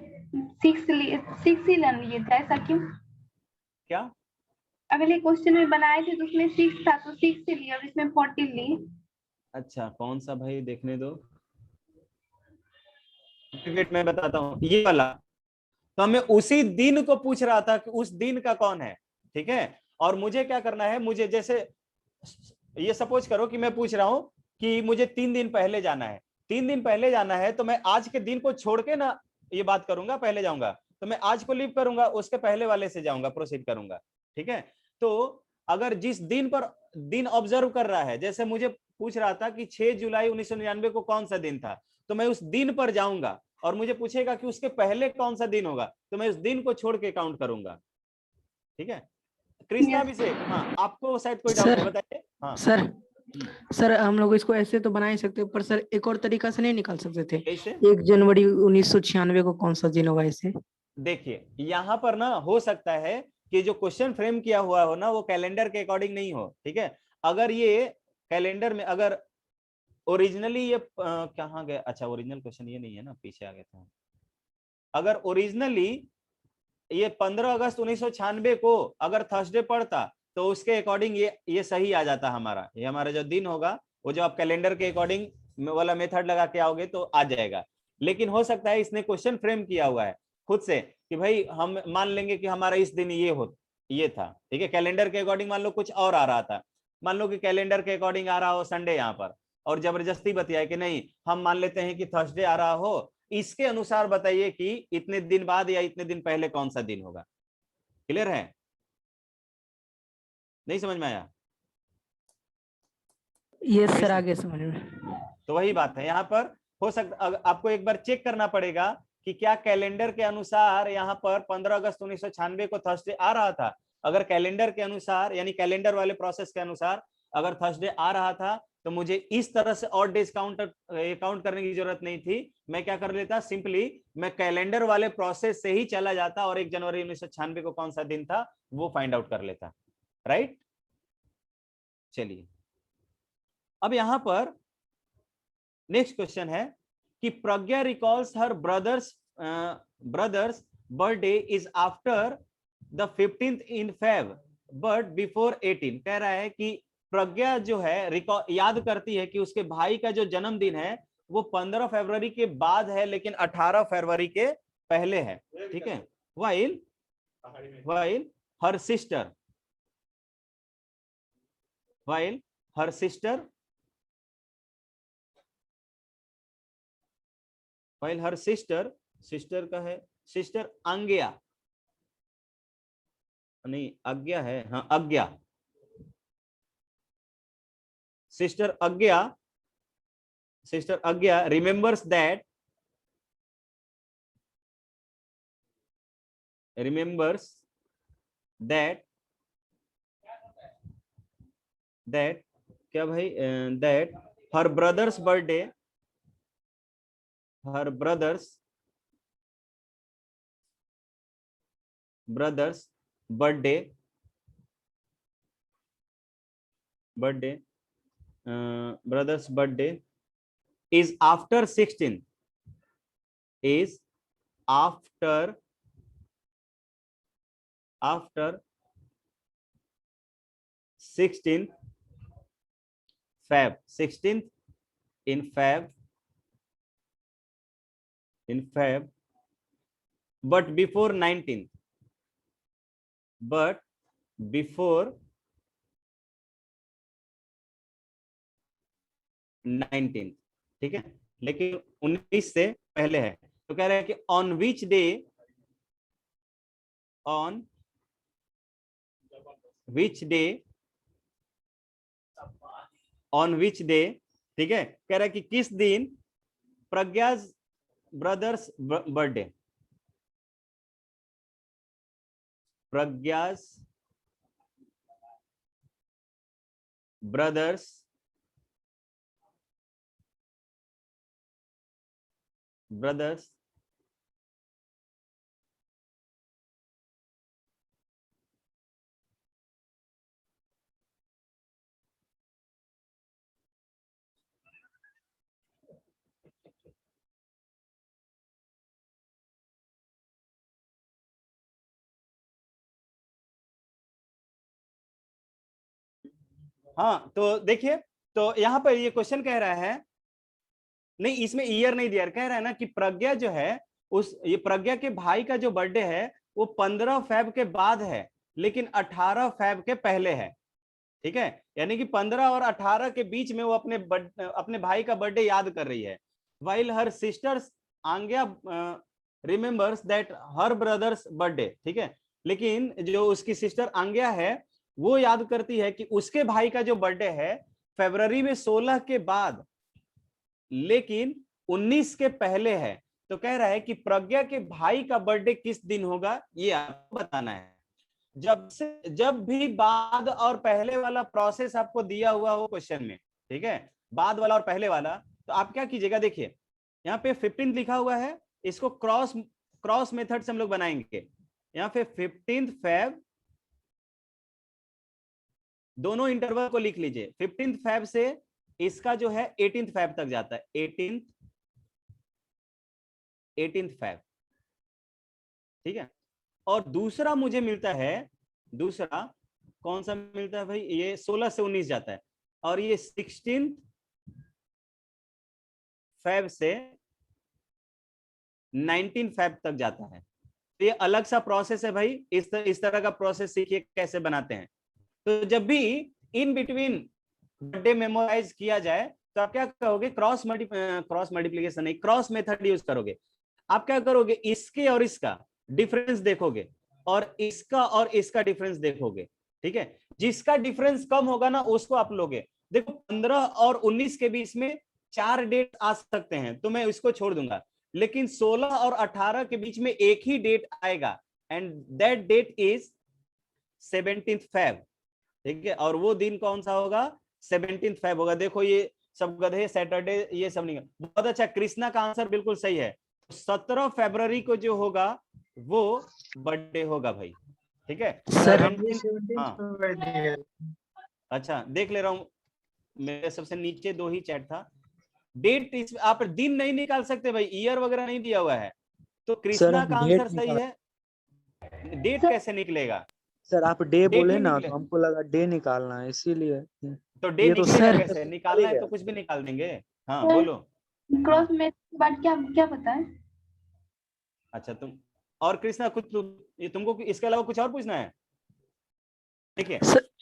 6 ही ले लिए था, ऐसा क्यों?
क्या?
अगले क्वेश्चन में बनाए थे तो उसमें 6 था तो 6 से लिए और इसमें 14 लिए।
अच्छा कौन सा भाई, देखने दो, मैं बताता हूँ, ये वाला। तो हमें उसी दिन को पूछ रहा था कि उस दिन का कौन है, ठीक है। और मुझे क्या करना है, मुझे जैसे ये सपोज करो कि मैं पूछ रहा हूं कि मुझे 3 दिन पहले जाना है, 3 दिन पहले जाना है, तो मैं आज के दिन को छोड़ के ना ये बात करूंगा, पहले जाऊंगा, तो मैं आज को लीव करूंगा, उसके पहले वाले से जाऊंगा, प्रोसीड करूंगा, ठीक है। तो अगर जिस दिन पर दिन ऑब्जर्व कर रहा है, जैसे मुझे पूछ रहा था कि 6 जुलाई 1999 को कौन सा दिन था, तो मैं उस दिन पर जाऊंगा और मुझे पूछेगा कि उसके पहले कौन सा दिन होगा, तो मैं उस दिन को छोड़ के काउंट करूंगा, ठीक है। कृष्णा भी से, हाँ आपको शायद कोई डाउट है, बताइए। हाँ
सर हम लोग इसको ऐसे तो बना ही सकते हैं, पर सर एक और तरीका से नहीं निकाल सकते थे?
कैसे?
1 जनवरी 1996 को कौन सा दिन होगा ऐसे?
देखिए यहाँ पर ना हो सकता है कि जो क्वेश्चन फ्रेम किया हुआ हो ना वो कैलेंडर के अकॉर्डिंग नहीं हो, ठीक है। अगर ये कैलेंडर में, अगर ओरिजिनली ये कहाँ गया, अच्छा ओरिजिनल क्वेश्चन ये नहीं है ना, पीछे आ गया था। अगर ओरिजिनली ये 15 अगस्त 1996 को अगर थर्सडे पड़ता तो उसके अकॉर्डिंग ये सही आ जाता हमारा, ये हमारा जो दिन होगा वो जो आप कैलेंडर के अकॉर्डिंग वाला मेथड लगा के आओगे तो आ जाएगा। लेकिन हो सकता है इसने क्वेश्चन फ्रेम किया हुआ है खुद से कि भाई हम मान लेंगे कि हमारा इस दिन ये था, ठीक है। कैलेंडर के अकॉर्डिंग मान लो कुछ और आ रहा था, मान लो कि कैलेंडर के अकॉर्डिंग आ रहा हो संडे यहाँ पर, और जबरदस्ती बताया कि नहीं हम मान लेते हैं कि थर्सडे आ रहा हो, इसके अनुसार बताइए कि इतने दिन बाद या इतने दिन पहले कौन सा दिन होगा। क्लियर है? नहीं समझ में आया?
ये सर आगे समझ में।
तो वही बात है, यहाँ पर हो सकता आपको एक बार चेक करना पड़ेगा कि क्या कैलेंडर के अनुसार यहाँ पर 15 अगस्त 1996 को थर्सडे आ रहा था। अगर कैलेंडर के अनुसार यानी कैलेंडर वाले प्रोसेस के अनुसार अगर थर्सडे आ रहा था तो मुझे इस तरह से और डेज काउंट करने की जरूरत नहीं थी। मैं क्या कर लेता, सिंपली मैं कैलेंडर वाले प्रोसेस से ही चला जाता और 1 जनवरी 1996 को कौन सा दिन था वो फाइंड आउट कर लेता, राइट। चलिए अब यहां पर नेक्स्ट क्वेश्चन है कि Pragya recalls her brother's birthday is after the 15th in Feb but before 18। कह रहा है कि प्रज्ञा जो है याद करती है कि उसके भाई का जो जन्मदिन है वो 15 फरवरी के बाद है लेकिन 18 फरवरी के पहले है, ठीक है। वाइल हर सिस्टर सिस्टर का है, सिस्टर आज्ञा नहीं आज्ञा है, हाँ आज्ञा, सिस्टर आज्ञा remembers that क्या भाई, that her brother's birthday is after 16th Feb, 16th in Feb, but before 19th, ठीक है, लेकिन 19 से पहले है। तो कह रहा है कि ऑन विच डे, ठीक है, कह रहा है कि किस दिन प्रज्ञा ब्रदर्स बर्थडे, प्रज्ञास ब्रदर्स हाँ तो देखिए, तो यहाँ पर ये क्वेश्चन कह रहा है, नहीं इसमें ईयर नहीं दिया, कह रहा है ना कि प्रज्ञा जो है ये प्रज्ञा के भाई का जो बर्थडे है वो 15 फेब के बाद है, लेकिन 18 फेब के पहले है। ठीक है, यानी कि 15 और 18 के बीच में वो अपने भाई का बर्थडे याद कर रही है। While her sister's Angya remembers that her brother's birthday. ठीक है, लेकिन जो उसकी सिस्टर आंग्या है वो याद करती है कि उसके भाई का जो बर्थडे है फरवरी में 16 के बाद, लेकिन 19 के पहले है। तो कह रहा है कि प्रज्ञा के भाई का बर्थडे किस दिन होगा ये आपको बताना है। जब भी बाद और पहले वाला प्रोसेस आपको दिया हुआ हो क्वेश्चन में, ठीक है, बाद वाला और पहले वाला, तो आप क्या कीजिएगा, देखिए यहाँ पे 15 लिखा हुआ है, इसको क्रॉस मेथड से हम लोग बनाएंगे। यहाँ पे 15 फेब, दोनों इंटरवल को लिख लीजिए। 15 फेब से इसका जो है 18 फेब तक जाता है, 18 फेब। ठीक है, और दूसरा मुझे मिलता है, दूसरा कौन सा मिलता है भाई, ये 16 से 19 जाता है, और ये 16 फेब से 19 फेब तक जाता है। तो ये अलग सा प्रोसेस है भाई, इस तरह का प्रोसेस सीखिए कैसे बनाते हैं। तो जब भी इन बिटवीन बर्थडे मेमोराइज किया जाए तो आप क्या करोगे, क्रॉस मल्टीप्लिकेशन नहीं, क्रॉस मेथड यूज करोगे। आप क्या करोगे, इसके और इसका डिफरेंस देखोगे और इसका डिफरेंस देखोगे। ठीक है, जिसका डिफरेंस कम होगा ना उसको आप लोगे। देखो 15 और 19 के बीच में 4 डेट आ सकते हैं तो मैं इसको छोड़ दूंगा, लेकिन 16 और 18 के बीच में एक ही डेट आएगा, and that date is 17 Feb. ठीक है, और वो दिन कौन सा होगा, 17 फेब होगा। देखो ये सब गधे सैटरडे ये सब नहीं, बहुत अच्छा, कृष्णा का आंसर बिल्कुल सही है। 17 फरवरी को जो होगा वो बर्थडे होगा भाई। ठीक है
सर,
17, हाँ अच्छा देख ले रहा हूँ, मेरे सबसे नीचे 2 ही चैट था। डेट इस आप दिन नहीं निकाल सकते भाई, ईयर वगैरह नहीं दिया हुआ है, तो कृष्णा का आंसर सही है। डेट कैसे निकलेगा
सर आप डे
डेट
बोले
ही
ना
निकले,
तो हमको लगा डे निकालना है इसीलिए।
तो डेट
ये तो
निकलेगा
सर-
कैसे, निकालना है तो कुछ भी निकाल देंगे। हाँ
सर,
बोलो।
क्रॉस में बाद क्या क्या पता है?
अच्छा तुम और कृष्णा कुछ तुमको इसके अलावा कुछ और पूछना है? देखिए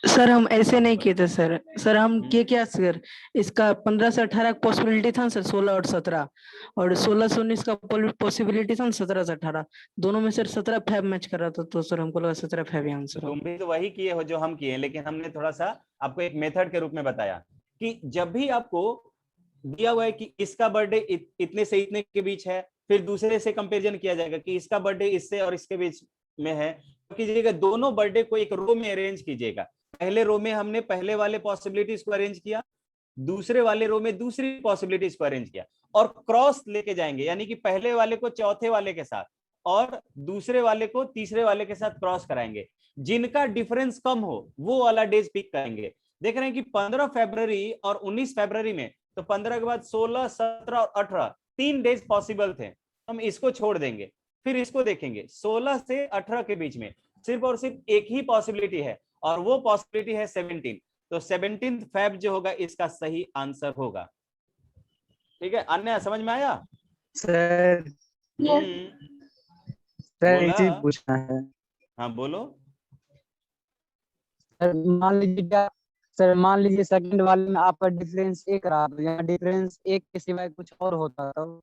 सर हम ऐसे नहीं किए थे सर। सर हम किए क्या सर, इसका 15 से 18 का पॉसिबिलिटी था सर, 16 और 17, और 16 से 19 का पॉसिबिलिटी था 17 से 18, दोनों में सर 17 फेब मैच कर रहा था, तो सर हमको लगा 17 फेब आंसर
तुम
होगा।
भी तो वही किए हो जो हम किए, लेकिन हमने थोड़ा सा आपको एक मेथड के रूप में बताया कि जब भी आपको दिया हुआ है कि इसका बर्थडे इतने से इतने के बीच है, फिर दूसरे से कंपैरिजन किया जाएगा कि इसका बर्थडे इससे और इसके बीच में है, तो कीजिएगा दोनों बर्थडे को एक रो में अरेंज कीजिएगा। पहले रो में हमने पहले वाले पॉसिबिलिटीज को अरेंज किया, दूसरे वाले रो में दूसरी पॉसिबिलिटीज को अरेंज किया, और क्रॉस लेके जाएंगे, यानी कि पहले वाले को चौथे वाले के साथ और दूसरे वाले को तीसरे वाले के साथ क्रॉस कराएंगे। जिनका डिफरेंस कम हो वो वाला डेज पिक करेंगे। देख रहे हैं कि 15 फरवरी और 19 फरवरी में, तो 15 के बाद 16, 17 और 18 3 डेज पॉसिबल थे, हम इसको छोड़ देंगे। फिर इसको देखेंगे 16 से 18 के बीच में सिर्फ और सिर्फ एक ही पॉसिबिलिटी है, और वो पॉसिबिलिटी है 17, तो 17 फेब जो होगा इसका सही आंसर होगा। ठीक है, अन्य समझ में आया?
सर सर एक
बोला?
चीज पूछना है।
हाँ बोलो।
सर मान लीजिए क्या, सर मान लीजिए सेकंड वाले में आपका डिफरेंस 1 रहा, तो यहाँ डिफरेंस 1 के सिवाय कुछ और होता तो?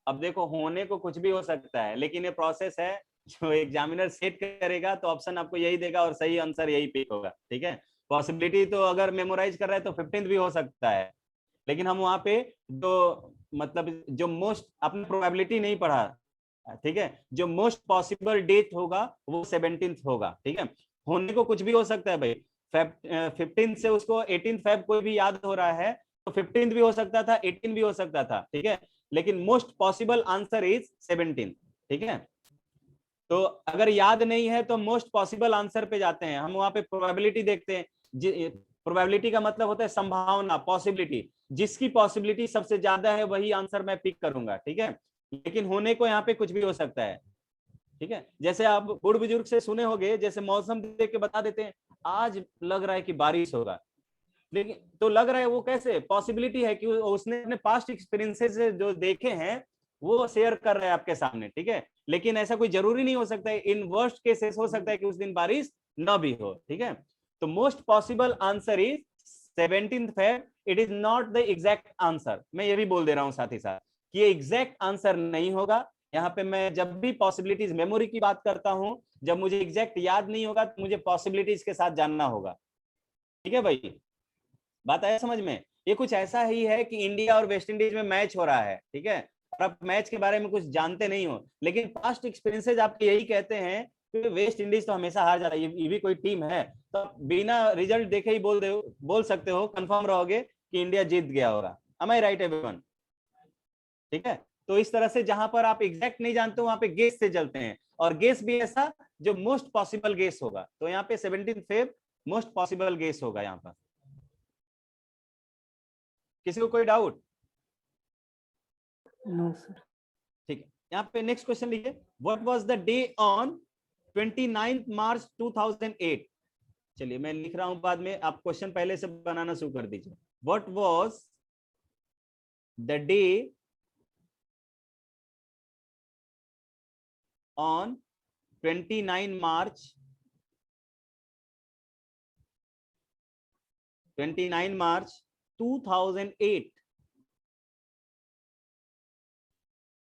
अब देखो होने को कुछ भी हो सकता है, लेकिन ये प्रोसेस है जो एग्जामिनर सेट करेगा, तो ऑप्शन आपको यही देगा और सही आंसर यही पिक होगा। ठीक है, पॉसिबिलिटी तो अगर मेमोराइज कर रहा है तो 15 भी हो सकता है, लेकिन हम वहां पे जो मतलब जो मोस्ट, आपने प्रोबेबिलिटी नहीं पढ़ा, ठीक है, जो मोस्ट पॉसिबल डेट होगा वो 17th होगा, ठीक है। होने को कुछ भी हो सकता है भाई, 15 से उसको 18 फेब कोई भी याद हो रहा है तो 15 भी हो सकता था, 18 भी हो सकता था, ठीक है, लेकिन मोस्ट पॉसिबल आंसर इज 17, ठीक है। तो अगर याद नहीं है तो मोस्ट पॉसिबल आंसर पे जाते हैं हम, वहां पे प्रोबेबिलिटी देखते हैं। प्रोबेबिलिटी का मतलब होता है संभावना, पॉसिबिलिटी, जिसकी पॉसिबिलिटी सबसे ज्यादा है वही आंसर मैं पिक करूंगा, ठीक है। लेकिन होने को यहाँ पे कुछ भी हो सकता है, ठीक है। जैसे आप बूढ़ बुजुर्ग से सुने होंगे, जैसे मौसम देख के बता देते हैं आज लग रहा है कि बारिश होगा, लेकिन तो लग रहा है वो कैसे, पॉसिबिलिटी है कि उसने अपने पास्ट एक्सपीरियंसेस जो देखे हैं वो शेयर कर रहा है आपके सामने, ठीक है। लेकिन ऐसा कोई जरूरी नहीं हो सकता है, इन वर्स्ट केसेस हो सकता है कि उस दिन बारिश न भी हो, ठीक है। तो most possible answer is 17th Feb, it is not the exact answer. मैं ये भी बोल दे रहा हूं साथ ही साथ कि ये एग्जैक्ट आंसर नहीं होगा। यहाँ पे मैं जब भी पॉसिबिलिटीज मेमोरी की बात करता हूं, जब मुझे एग्जैक्ट याद नहीं होगा तो मुझे पॉसिबिलिटीज के साथ जानना होगा, ठीक है भाई, बात आया समझ में। ये कुछ ऐसा ही है कि इंडिया और वेस्ट इंडीज में मैच हो रहा है, ठीक है, और आप मैच के बारे में कुछ जानते नहीं हो, लेकिन पास्ट एक्सपीरियंसेस आपके यही कहते हैं कि वेस्ट इंडीज तो हमेशा हार जाता है, ये भी कोई टीम है, तो बिना रिजल्ट देखे ही बोल सकते हो, कंफर्म रहोगे कि इंडिया जीत गया होगा। Am I right everyone? ठीक है। तो इस तरह से जहां पर आप एग्जैक्ट नहीं जानते वहां पे गेस से चलते हैं, और गेस भी ऐसा जो मोस्ट पॉसिबल गेस होगा। तो यहाँ पे 17th Feb most possible guess होगा यहाँ पर। किसी को कोई डाउट?
No sir.
ठीक है, यहाँ पे नेक्स्ट क्वेश्चन लिखिए, what was the day on 29 मार्च 2008। चलिए मैं लिख रहा हूं, बाद में आप क्वेश्चन पहले से बनाना शुरू कर दीजिए। What was the day on 29 March 2008,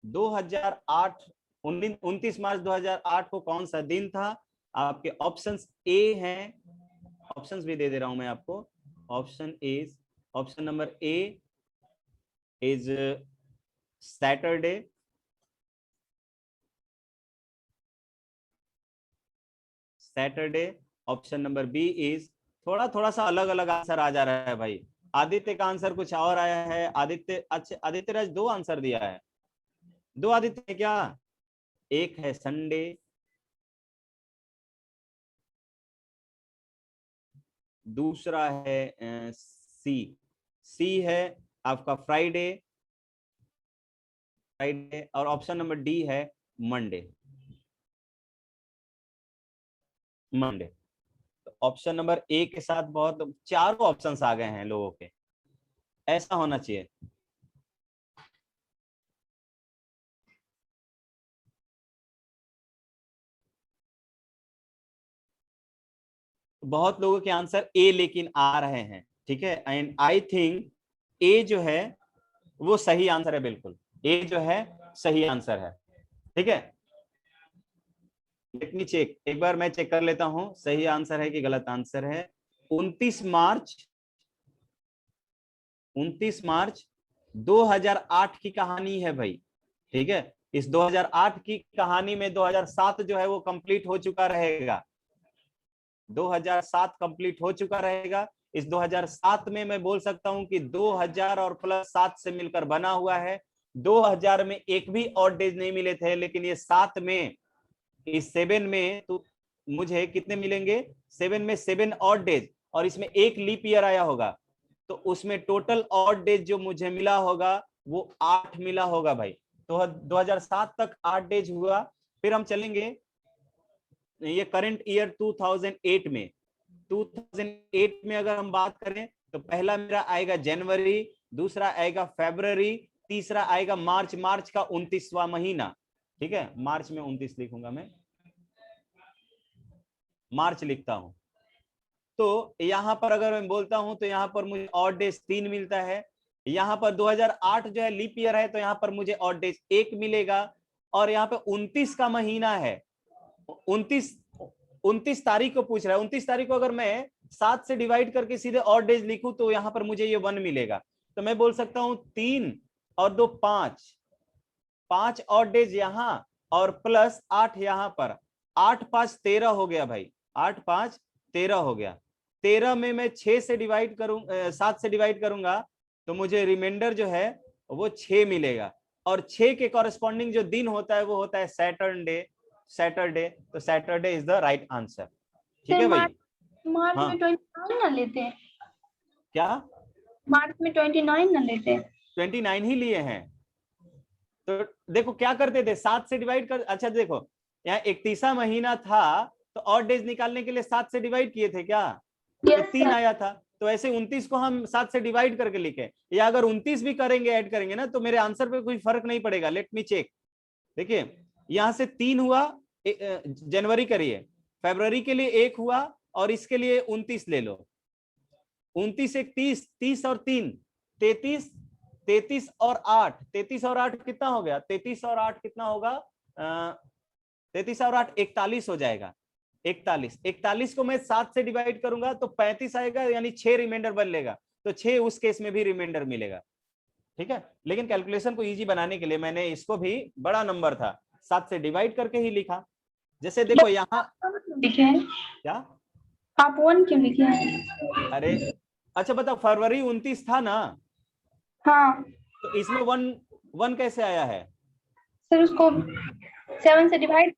2008 29 मार्च 2008 को कौन सा दिन था? आपके ऑप्शंस ए हैं, ऑप्शंस भी दे दे रहा हूं मैं आपको। Option number A is Saturday, option number B is, थोड़ा सा अलग अलग आंसर आ जा रहा है भाई। आदित्य का आंसर कुछ और आया है। आदित्य, अच्छा आदित्य राज 2 आंसर दिया है, 2 आदित्य है क्या? एक है संडे, दूसरा है सी है आपका फ्राइडे, और ऑप्शन नंबर डी है मंडे। तो ऑप्शन नंबर ए के साथ बहुत, चारों ऑप्शंस आ गए हैं लोगों के, ऐसा होना चाहिए। बहुत लोगों के आंसर ए लेकिन आ रहे हैं, ठीक है, एंड आई थिंक ए जो है वो सही आंसर है, बिल्कुल ए जो है सही आंसर है, ठीक है। लेट मी चेक, एक बार मैं चेक कर लेता हूं सही आंसर है कि गलत आंसर है। 29 मार्च 2008 की कहानी है भाई, ठीक है। इस 2008 की कहानी में 2007 जो है वो कंप्लीट हो चुका रहेगा, 2007 कंप्लीट हो चुका रहेगा। इस 2007 में मैं बोल सकता हूं कि 2000 और प्लस 7 से मिलकर बना हुआ है। 2000 में एक भी ऑड डेज नहीं मिले थे, लेकिन ये 7 में, इस 7 में तो मुझे कितने मिलेंगे? 7 में 7 ऑड डेज, और इसमें एक लीप ईयर आया होगा, तो उसमें टोटल ऑड डेज जो मुझे मिला होगा वो 8 मिला होगा भाई। तो 2007 तक 8 डेज हुआ। फिर हम चलेंगे ये करंट ईयर 2008 में। 2008 में अगर हम बात करें तो पहला मेरा आएगा जनवरी, दूसरा आएगा फरवरी, तीसरा आएगा मार्च, मार्च का 29वां महीना, ठीक है। मार्च में 29 लिखूंगा मैं, मार्च लिखता हूं। तो यहां पर अगर मैं बोलता हूं तो यहां पर मुझे ऑड डेज 3 मिलता है। यहां पर 2008 जो है लीप ईयर है, तो यहां पर मुझे ऑड डेज 1 मिलेगा। और यहाँ पे 29 का महीना है, 29 तारीख को पूछ रहा है। 29 तारीख को अगर मैं 7 से डिवाइड करके सीधे ऑड डेज लिखूं तो यहाँ पर मुझे ये 1 मिलेगा। तो मैं बोल सकता हूं 3 और 2 5, 5 ऑड डेज यहाँ और प्लस 8 यहाँ पर, 8 5 13 हो गया भाई, 8 5 13 हो गया। 13 में मैं 6 से डिवाइड करूं 7 से डिवाइड करूंगा तो मुझे रिमाइंडर जो है वो 6 मिलेगा, और 6 के कॉरेस्पॉन्डिंग जो दिन होता है वो होता है सैटरडे। तो Saturday is the right answer. ठीक है
सर
भाई।
मार्च
हाँ।
में 29 ना लेते हैं,
क्या
मार्च में 29 ना लेते हैं।
29 ही लिए हैं? तो देखो क्या करते थे, 7 से डिवाइड कर, अच्छा देखो यहाँ 31वां महीना था तो ऑड डेज निकालने के लिए 7 से डिवाइड किए थे क्या, तो
यस
3
सर।
आया था, तो ऐसे 29 को हम 7 से डिवाइड करके लिखे, या अगर 29 भी करेंगे ऐड करेंगे ना तो मेरे आंसर पे कोई फर्क नहीं पड़ेगा। Let me check. देखिए यहां से 3 हुआ, जनवरी करिए, फरवरी के लिए 1 हुआ, और इसके लिए 29 ले लो, 29 एक 30, 30 और 3 33, 33 और 8, 33 और 8 कितना हो गया, 33 और 8 कितना होगा, 33 और 8 41 हो जाएगा। 41 को मैं 7 से डिवाइड करूंगा तो 35 आएगा, यानी 6 रिमाइंडर बन लेगा, तो 6 उस केस में भी रिमाइंडर मिलेगा। ठीक है, लेकिन कैलकुलेशन को इजी बनाने के लिए मैंने इसको भी बड़ा नंबर था 7 से डिवाइड करके ही लिखा। जैसे देखो यहाँ
लिखे हैं
क्या,
आप 1 क्यों लिखे हैं?
अरे अच्छा बताओ, फरवरी 29 था ना,
हाँ
तो इसमें 1 कैसे आया है?
सर, उसको 7 से डिवाइड।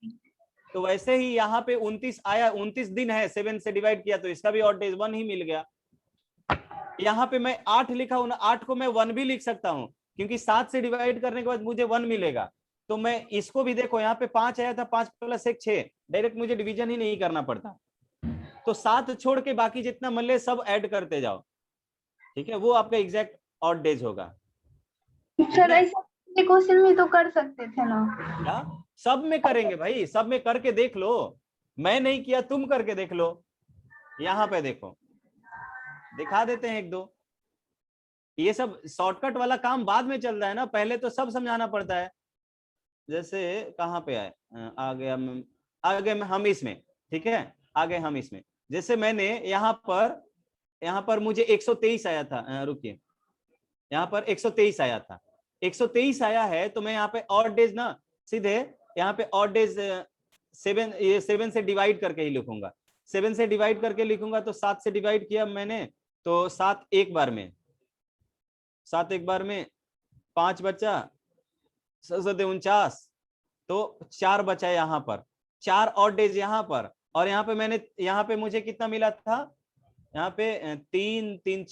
तो वैसे ही यहाँ पे 29 आया, 29 दिन है, 7 से डिवाइड किया तो इसका भी ऑड डेज 1 ही मिल गया। यहाँ पे मैं 8 लिखा हूं ना, 8 को मैं 1 भी लिख सकता हूँ, क्योंकि 7 से डिवाइड करने के बाद मुझे 1 मिलेगा। तो मैं इसको भी देखो, यहाँ पे 5 आया था, 5 + 1 6, डायरेक्ट मुझे डिवीजन ही नहीं करना पड़ता। तो 7 छोड़ के बाकी जितना मिले सब ऐड करते जाओ। ठीक है, वो आपका एग्जैक्ट ऑड डेज होगा।
सर ऐसा क्वेश्चन में तो कर सकते थे ना।
क्या सब में करेंगे भाई, सब में करके देख लो, मैं नहीं किया तुम करके देख लो। यहाँ पे देखो दिखा देते हैं 1 2, ये सब शॉर्टकट वाला काम बाद में चल रहा है ना, पहले तो सब समझाना पड़ता है। जैसे कहाँ पे आए, आगे हम इसमें, ठीक है, आगे हम इसमें, जैसे मैंने यहाँ पर मुझे 123 आया था, रुकिए, यहाँ पर 123 आया था, 123 आया है, तो मैं यहाँ पे ऑड डेज ना सीधे यहाँ पे ऑड डेज 7 से डिवाइड करके ही लिखूंगा, 7 से डिवाइड करके लिखूंगा, तो 7 से डिवाइड किया मैंने, तो 7 एक बार में 5 बचा, 49, तो 4 बचा यहाँ पर, 4 ऑड डेज यहाँ पर, और यहाँ पे मुझे कितना मिला था, यहाँ पे 3 3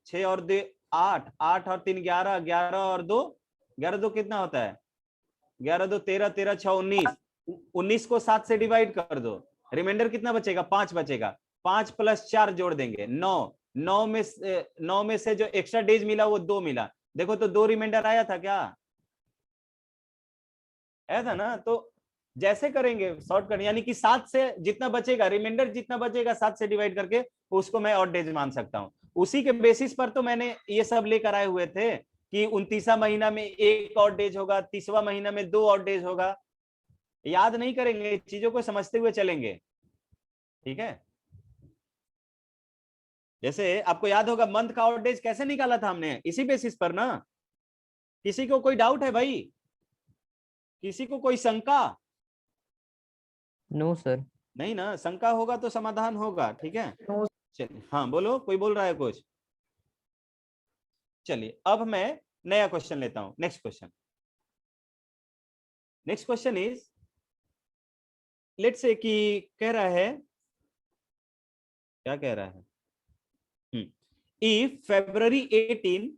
6 और 2 8, 8 और 3 11, 11 और 2 कितना होता है, 11 2 13, 13 6 19, 19 को 7 से डिवाइड कर दो, रिमाइंडर कितना बचेगा, 5 बचेगा, 5 + 4 जोड़ देंगे 9 में से जो एक्स्ट्रा डेज मिला वो 2 मिला, देखो तो 2 रिमाइंडर आया था क्या, आया था ना। तो जैसे करेंगे शॉर्टकट, यानी कि 7 से जितना बचेगा, रिमाइंडर जितना बचेगा 7 से डिवाइड करके, उसको मैं ऑड डेज मान सकता हूं। उसी के बेसिस पर तो मैंने ये सब लेकर आए हुए थे कि 29वां महीना में 1 ऑड डेज होगा, 30वां महीना में 2 ऑड डेज होगा। याद नहीं करेंगे, चीजों को समझते हुए चलेंगे। ठीक है, जैसे आपको याद होगा मंथ का ऑड डेज कैसे निकाला था हमने, इसी बेसिस पर ना। किसी को कोई डाउट है भाई, किसी को कोई शंका?
No sir.
नहीं ना, शंका होगा तो समाधान होगा। ठीक है, चलिए, हाँ बोलो, कोई बोल रहा है कुछ? चलिए अब मैं नया क्वेश्चन लेता हूं, next question is, let's say कि कह रहा है, क्या कह रहा है, if February 18,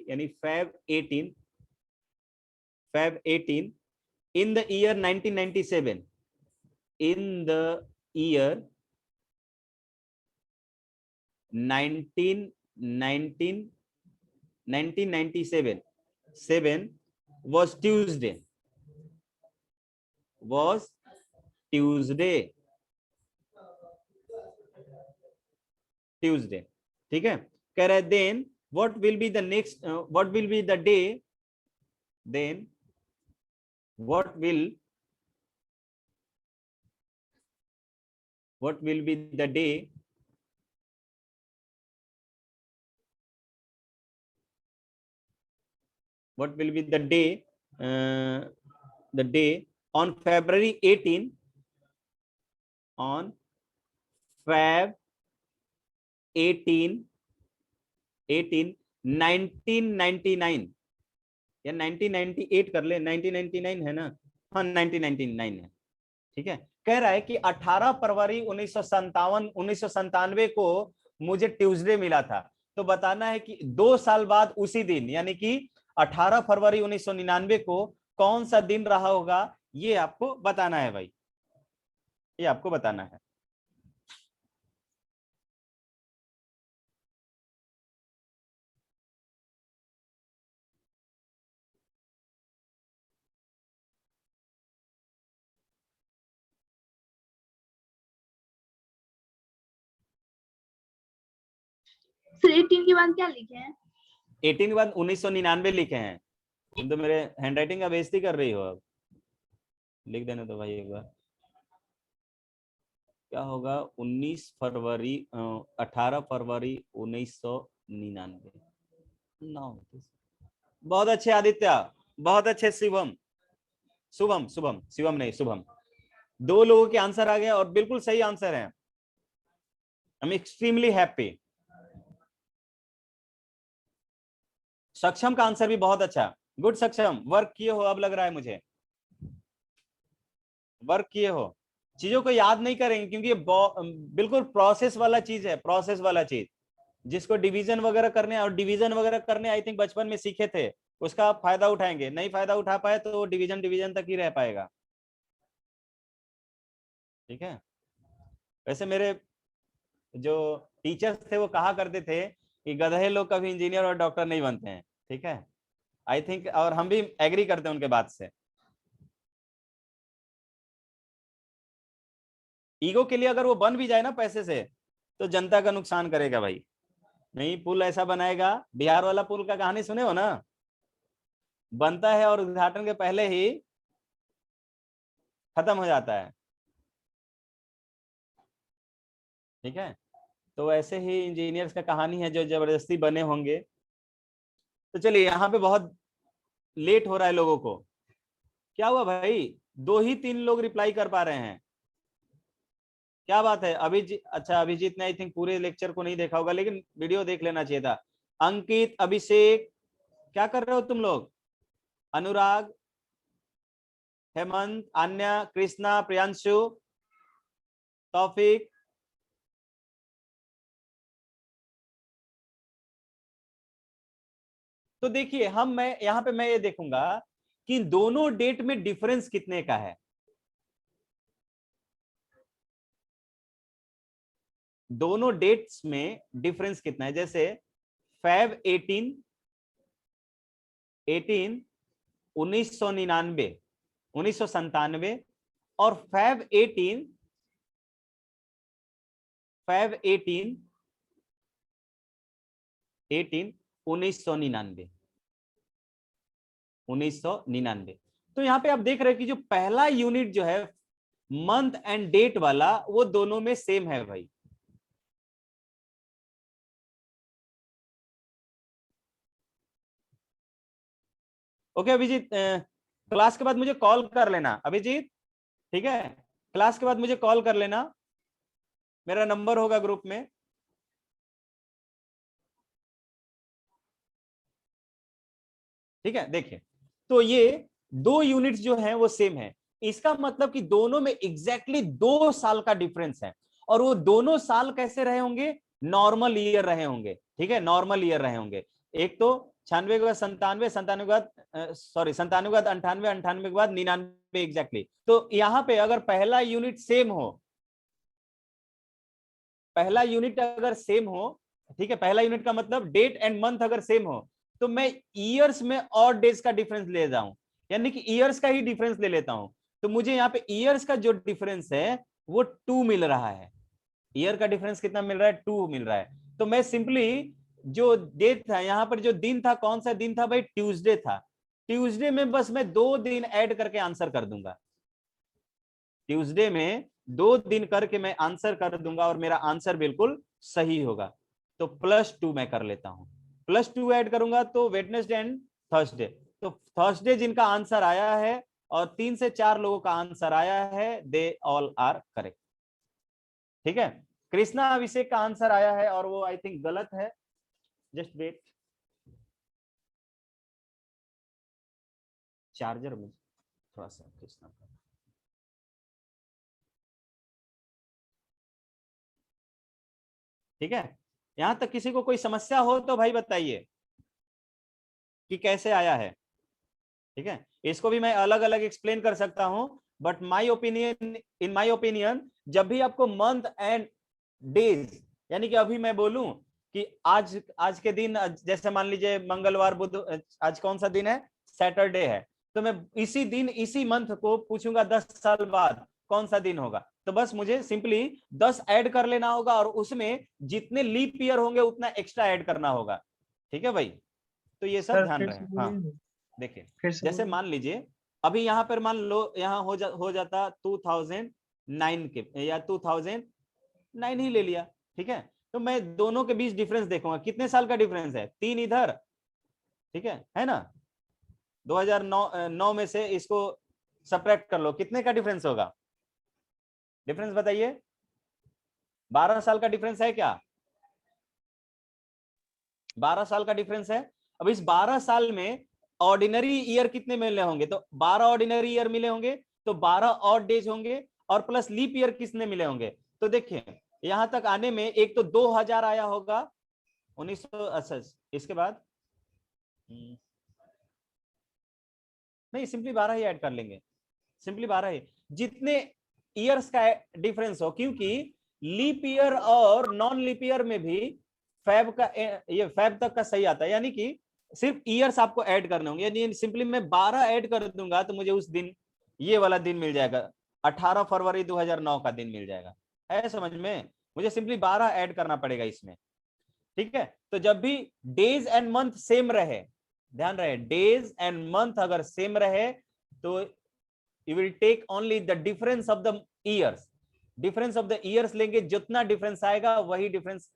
यानी Feb 18 in the year 1997, in the year 1997 was Tuesday, ठीक है, कह रहा है then what will be the next what will be the day, then what will be the day what will be the day on February 18, on Feb 18 1999 या 1998 कर ले, 1999 है ना, हाँ 1999 है, ठीक है। कह रहा है कि 18 फरवरी 1997 को मुझे ट्यूसडे मिला था, तो बताना है कि 2 साल बाद उसी दिन यानी कि 18 फरवरी 1999 को कौन सा दिन रहा होगा, ये आपको बताना है भाई, ये आपको बताना है।
सर 18 के बाद क्या लिखे हैं?
18 के बाद 1999 लिखे हैं। तुम तो मेरे हैंडराइटिंग का बेइज्जती कर रही हो, अब लिख देने तो भाई एक बार। क्या होगा 18 फरवरी 1999। बहुत अच्छे आदित्य, बहुत अच्छे शिवम, शुभम नहीं शुभम, 2 लोगों के आंसर आ गए और बिल्कुल सही आंसर है। I am extremely happy. सक्षम का आंसर भी बहुत अच्छा, गुड सक्षम, वर्क किए हो, अब लग रहा है मुझे वर्क किए हो। चीजों को याद नहीं करेंगे क्योंकि ये बिल्कुल प्रोसेस वाला चीज है, प्रोसेस वाला चीज। जिसको डिवीजन वगैरह करने और डिवीजन वगैरह करने आई थिंक बचपन में सीखे थे, उसका फायदा उठाएंगे, नहीं फायदा उठा पाए तो डिवीजन तक ही रह पाएगा, ठीक है। वैसे मेरे जो टीचर्स थे वो कहा करते थे कि गधे लोग कभी इंजीनियर और डॉक्टर नहीं बनते हैं, ठीक है। आई थिंक और हम भी एग्री करते हैं उनके बात से। ईगो के लिए अगर वो बन भी जाए ना पैसे से, तो जनता का नुकसान करेगा भाई। नहीं, पुल ऐसा बनाएगा, बिहार वाला पुल का कहानी सुने हो ना, बनता है और उद्घाटन के पहले ही खत्म हो जाता है, ठीक है। तो ऐसे ही इंजीनियर्स का कहानी है जो जबरदस्ती बने होंगे। तो चलिए, यहाँ पे बहुत लेट हो रहा है लोगों को। क्या हुआ भाई, 2 ही 3 लोग रिप्लाई कर पा रहे हैं, क्या बात है। अभिजीत, अच्छा अभिजीत ने आई थिंक पूरे लेक्चर को नहीं देखा होगा, लेकिन वीडियो देख लेना चाहिए था। अंकित, अभिषेक, क्या कर रहे हो तुम लोग? अनुराग, हेमंत, आन्या, कृष्णा, प्रियांशु, तौफिक, तो देखिए मैं यहाँ पे मैं ये देखूंगा कि दोनों डेट में डिफरेंस कितने का है। दोनों डेट्स में डिफरेंस कितना है। जैसे फेब 18 1997 और फेब 18 1999। तो यहाँ पे आप देख रहे हैं कि जो पहला यूनिट जो है मंथ एंड डेट वाला, वो दोनों में सेम है भाई। ओके अभिजीत, क्लास के बाद मुझे कॉल कर लेना अभिजीत, ठीक है। क्लास के बाद मुझे कॉल कर लेना, मेरा नंबर होगा ग्रुप में। ठीक है, देखिए तो ये 2 यूनिट्स जो हैं वो सेम है। इसका मतलब कि दोनों में एग्जैक्टली 2 साल का डिफरेंस है। और वो दोनों साल कैसे रहे होंगे? नॉर्मल ईयर रहे होंगे, ठीक है, नॉर्मल ईयर रहे होंगे। एक तो 96 के बाद 97, 97 के बाद 98, 98 के बाद 99 एग्जैक्टली। तो यहाँ पे अगर पहला यूनिट सेम हो, पहला यूनिट अगर सेम हो, ठीक है, पहला यूनिट का मतलब डेट एंड मंथ अगर सेम हो, तो मैं ईयर्स में और डेज का डिफरेंस ले जाऊं, यानी कि ईयर्स का ही डिफरेंस ले लेता हूं। तो मुझे यहाँ पे ईयर्स का जो डिफरेंस है वो 2 मिल रहा है। ईयर का डिफरेंस कितना मिल रहा है? 2 मिल रहा है। तो मैं सिंपली जो डेट था, यहाँ पर जो दिन था, कौन सा दिन था भाई? ट्यूसडे था। ट्यूसडे में बस मैं 2 दिन ऐड करके आंसर कर दूंगा। ट्यूसडे में 2 दिन करके मैं आंसर कर दूंगा और मेरा आंसर बिल्कुल सही होगा। तो +2 मैं कर लेता हूं, +2 ऐड करूंगा तो वेडनेसडे एंड थर्सडे। तो थर्सडे जिनका आंसर आया है और 3 से 4 लोगों का आंसर आया है, दे ऑल आर करेक्ट। ठीक है, कृष्णा अभिषेक का आंसर आया है और वो आई थिंक गलत है, जस्ट वेट। चार्जर में थोड़ा सा कृष्णा का। ठीक है, यहां तक किसी को कोई समस्या हो तो भाई बताइए कि कैसे आया है। ठीक है, इसको भी मैं अलग अलग एक्सप्लेन कर सकता हूं, but my opinion, in my opinion, जब भी आपको मंथ एंड डेज, यानी कि अभी मैं बोलूं कि आज के दिन, जैसे मान लीजिए मंगलवार, बुध, आज कौन सा दिन है, सैटरडे है, तो मैं इसी दिन इसी मंथ को पूछूंगा 10 साल बाद कौन सा दिन होगा, तो बस मुझे सिंपली 10 ऐड कर लेना होगा और उसमें जितने लीप ईयर होंगे उतना एक्स्ट्रा ऐड करना होगा। ठीक है भाई, तो ये सब
सर
ध्यान
फिर
रहे।
से
हाँ
बोलिए।
देखिए,
फिर से
जैसे
बोलिए।
मान लीजिए अभी यहाँ पर मान लो यहाँ हो जाता 2009 के, या 2009 ही ले लिया। ठीक है, तो मैं दोनों के बीच डिफरेंस देखूंगा, कितने साल का डिफरेंस है, 3 इधर। ठीक है ना, 2009 में से इसको सब्ट्रैक्ट कर लो, कितने का डिफरेंस होगा, डिफरेंस बताइए। 12 साल का डिफरेंस है क्या, 12 साल का डिफरेंस है। अब इस 12 साल में ऑर्डिनरी ईयर कितने मिले होंगे, तो 12 ऑर्डिनरी ईयर मिले होंगे, तो 12 और डेज होंगे, और प्लस लीप ईयर कितने मिले होंगे। तो देखिए यहां तक आने में एक तो 2000 आया होगा 1900, अच्छा इसके बाद नहीं, सिंपली 12 ही ऐड कर लेंगे, सिंपली 12 ही, जितने ईयर्स का डिफरेंस हो, क्योंकि लीप ईयर और नॉन लीप ईयर में भी फैब का, ये फैब तक का सही आता है, यानी कि सिर्फ ईयर्स आपको ऐड करने होंगे, यानी सिंपली मैं 12 ऐड कर दूंगा तो मुझे उस दिन ये वाला दिन मिल जाएगा, 18 फरवरी 2009 का दिन मिल जाएगा। है समझ में, मुझे सिंपली 12 ऐड करना पड़ेगा इसमें। ठीक है, तो जब भी डेज एंड मंथ सेम रहे, ध्यान रहे, डेज एंड मंथ अगर सेम रहे तो you will take only the difference of the years, difference of the years लेंगे, जितना डिफरेंस आएगा वही डिफरेंस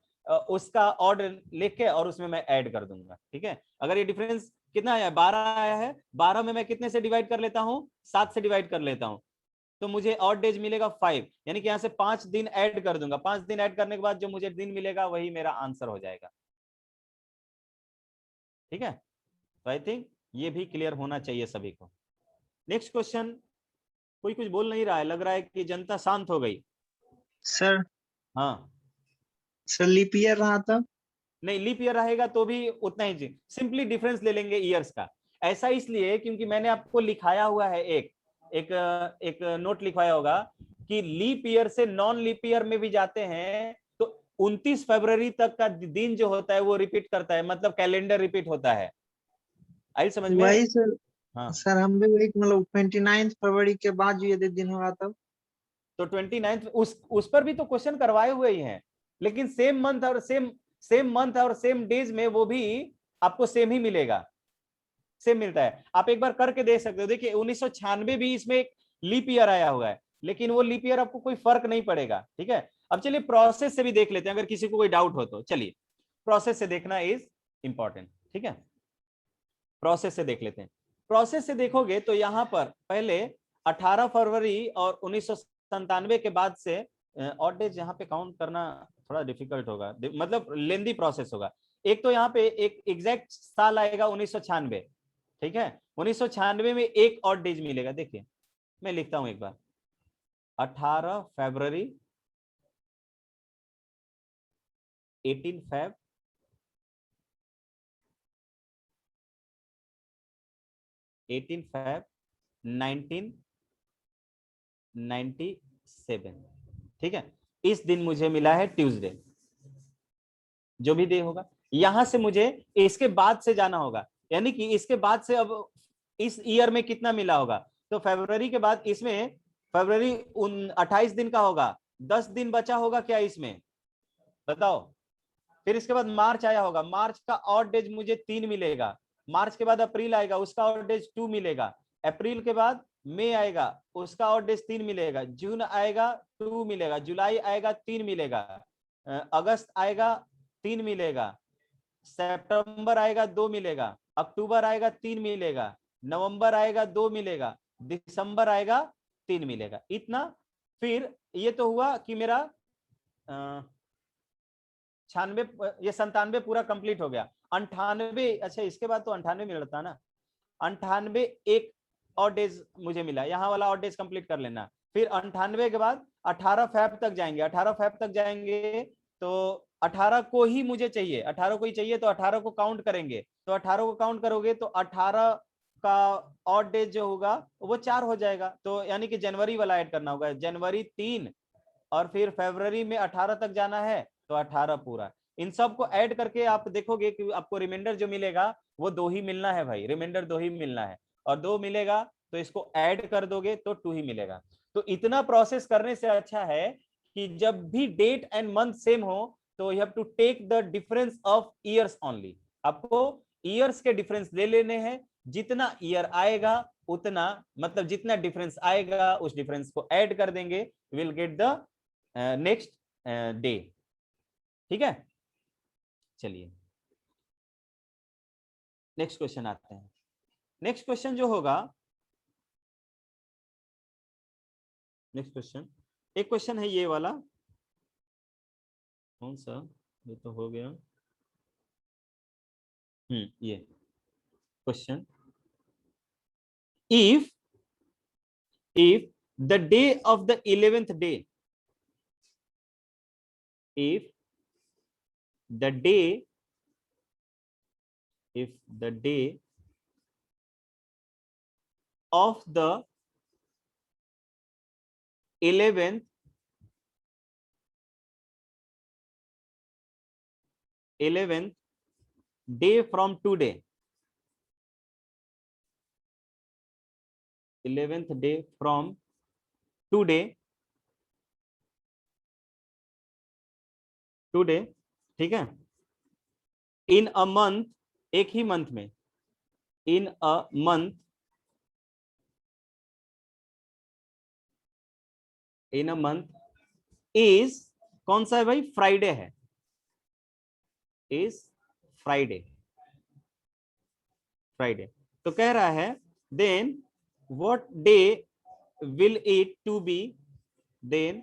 उसका ऑर्डर लेके और उसमें मैं ऐड कर दूंगा। ठीक है, अगर ये डिफरेंस कितना आया, 12 आया है, 12 में मैं कितने से डिवाइड कर लेता हूं, 7 से डिवाइड कर लेता हूं, तो मुझे ऑड डेज मिलेगा 5, यानी कि यहां से 5 दिन ऐड कर दूंगा, 5 दिन ऐड करने के बाद जो मुझे दिन मिलेगा वही मेरा आंसर हो जाएगा। ठीक है, तो आई थिंक ये भी क्लियर होना चाहिए सभी को। नेक्स्ट क्वेश्चन, कोई कुछ बोल नहीं रहा है, लग रहा है कि जनता शांत हो गई।
सर
हाँ,
सर लीप ईयर रहा था।
नहीं लीप ईयर रहेगा तो भी उतना ही, सिंपली डिफरेंस ले लेंगे ईयर्स का। ऐसा इसलिए क्योंकि मैंने आपको लिखाया हुआ है, एक नोट लिखवाया होगा कि लीप ईयर से नॉन लीप ईयर में भी जाते हैं तो 29 फरवरी तक का दिन जो होता है वो रिपीट करता है, मतलब कैलेंडर रिपीट होता है। आई समझ में?
वही सर।
हाँ,
सर हम भी वही मतलब 29 फरवरी के बाद जो ये दिन होगा तब।
तो 29 उस पर भी तो क्वेश्चन करवाए हुए ही हैं, लेकिन सेम मंथ और सेम डेज में वो भी आपको सेम ही मिलेगा, सेम मिलता है। आप एक बार करके देख सकते हो, देखिए 1996 भी इसमें एक लीप ईयर आया हुआ है, लेकिन वो लीप ईयर आपको कोई फर्क नहीं पड़ेगा। ठीक है, अब चलिए प्रोसेस से भी देख लेते हैं, अगर किसी को कोई डाउट हो तो चलिए प्रोसेस से देखना इज इंपॉर्टेंट। ठीक है, प्रोसेस से देख लेते हैं। प्रोसेस से देखोगे तो यहाँ पर पहले 18 फरवरी और 1997 के बाद से ऑड डेज यहाँ पे काउंट करना थोड़ा डिफिकल्ट होगा, मतलब लेंदी प्रोसेस होगा। एक तो यहाँ पे एक एग्जैक्ट साल आएगा 1996, ठीक है, 1996 में एक ऑड डेज मिलेगा। देखिए मैं लिखता हूं एक बार, 18 फरवरी, 18 फेब, 18 फेब 1997। ठीक है, इस दिन मुझे मिला है ट्यूसडे, जो भी डे होगा। यहां से मुझे इसके बाद से जाना होगा, यानी कि इसके बाद से अब इस ईयर में कितना मिला होगा, तो फरवरी के बाद इसमें फरवरी 28 दिन का होगा, 10 दिन बचा होगा क्या इसमें, बताओ। फिर इसके बाद मार्च आया होगा, मार्च का ऑड डेज मुझे 3 मिलेगा। मार्च के बाद अप्रैल आएगा, उसका ऑड डेज 2 मिलेगा। अप्रैल के बाद मई आएगा, उसका ऑड डेज 3 मिलेगा। जून आएगा 2 मिलेगा। जुलाई आएगा 3 मिलेगा। अगस्त आएगा 3 मिलेगा। सितंबर आएगा 2 मिलेगा, अक्टूबर आएगा 3 मिलेगा, नवंबर आएगा 2 मिलेगा, दिसंबर आएगा 3 मिलेगा, इतना। फिर ये तो हुआ कि मेरा 96, ये 97 पूरा कंप्लीट हो गया। 98, अच्छा इसके बाद तो 98 मिलता ना, 98 एक और डेज मुझे मिला, यहाँ वाला और डेज कंप्लीट कर लेना। फिर 98 के बाद 18 फैब तक जाएंगे, 18 फैब तक जाएंगे तो 18 को ही मुझे चाहिए, 18 को ही चाहिए, तो 18 को काउंट करेंगे, तो 18 को काउंट करोगे तो 18 का और डेज जो होगा वो 4 हो जाएगा, तो यानी कि जनवरी वाला ऐड करना होगा, जनवरी 3, और फिर फरवरी में 18 तक जाना है तो 18 पूरा। इन सब को ऐड करके आप देखोगे कि आपको रिमाइंडर जो मिलेगा वो 2 ही मिलना है भाई, रिमाइंडर 2 ही मिलना है, और 2 मिलेगा तो इसको ऐड कर दोगे तो 2 ही मिलेगा। तो इतना प्रोसेस करने से अच्छा है कि जब भी डेट एंड मंथ सेम हो तो you have to take the difference of years only, आपको ईयर्स के डिफरेंस ले लेने हैं, जितना ईयर आएगा उतना, मतलब जितना डिफरेंस आएगा उस डिफरेंस को ऐड कर देंगे, will get the next day. ठीक है, चलिए नेक्स्ट क्वेश्चन आते हैं। नेक्स्ट क्वेश्चन जो होगा, नेक्स्ट क्वेश्चन, एक क्वेश्चन है ये वाला, कौन सा, ये तो हो गया, ये question, if the day of the 11th day, if the day of the 11th day from today, 11th day from today, ठीक है, इन अ मंथ, एक ही मंथ में, in a month, in a month is, कौन सा है भाई, Friday है, इज फ्राइडे, फ्राइडे। तो कह रहा है then what day will it to be, then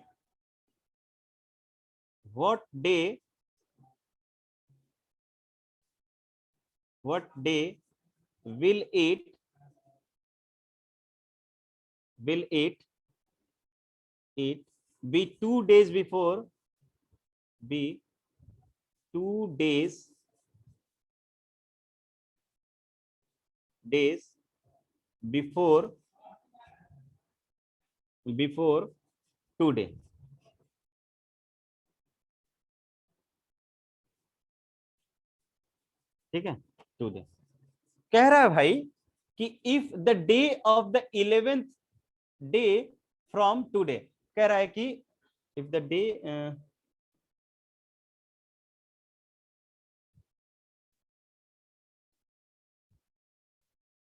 what day will it be 2 days before, be 2 days before today। ठीक है, टुडे कह रहा है भाई कि if the day of the 11th day from today, कह रहा है कि if the day,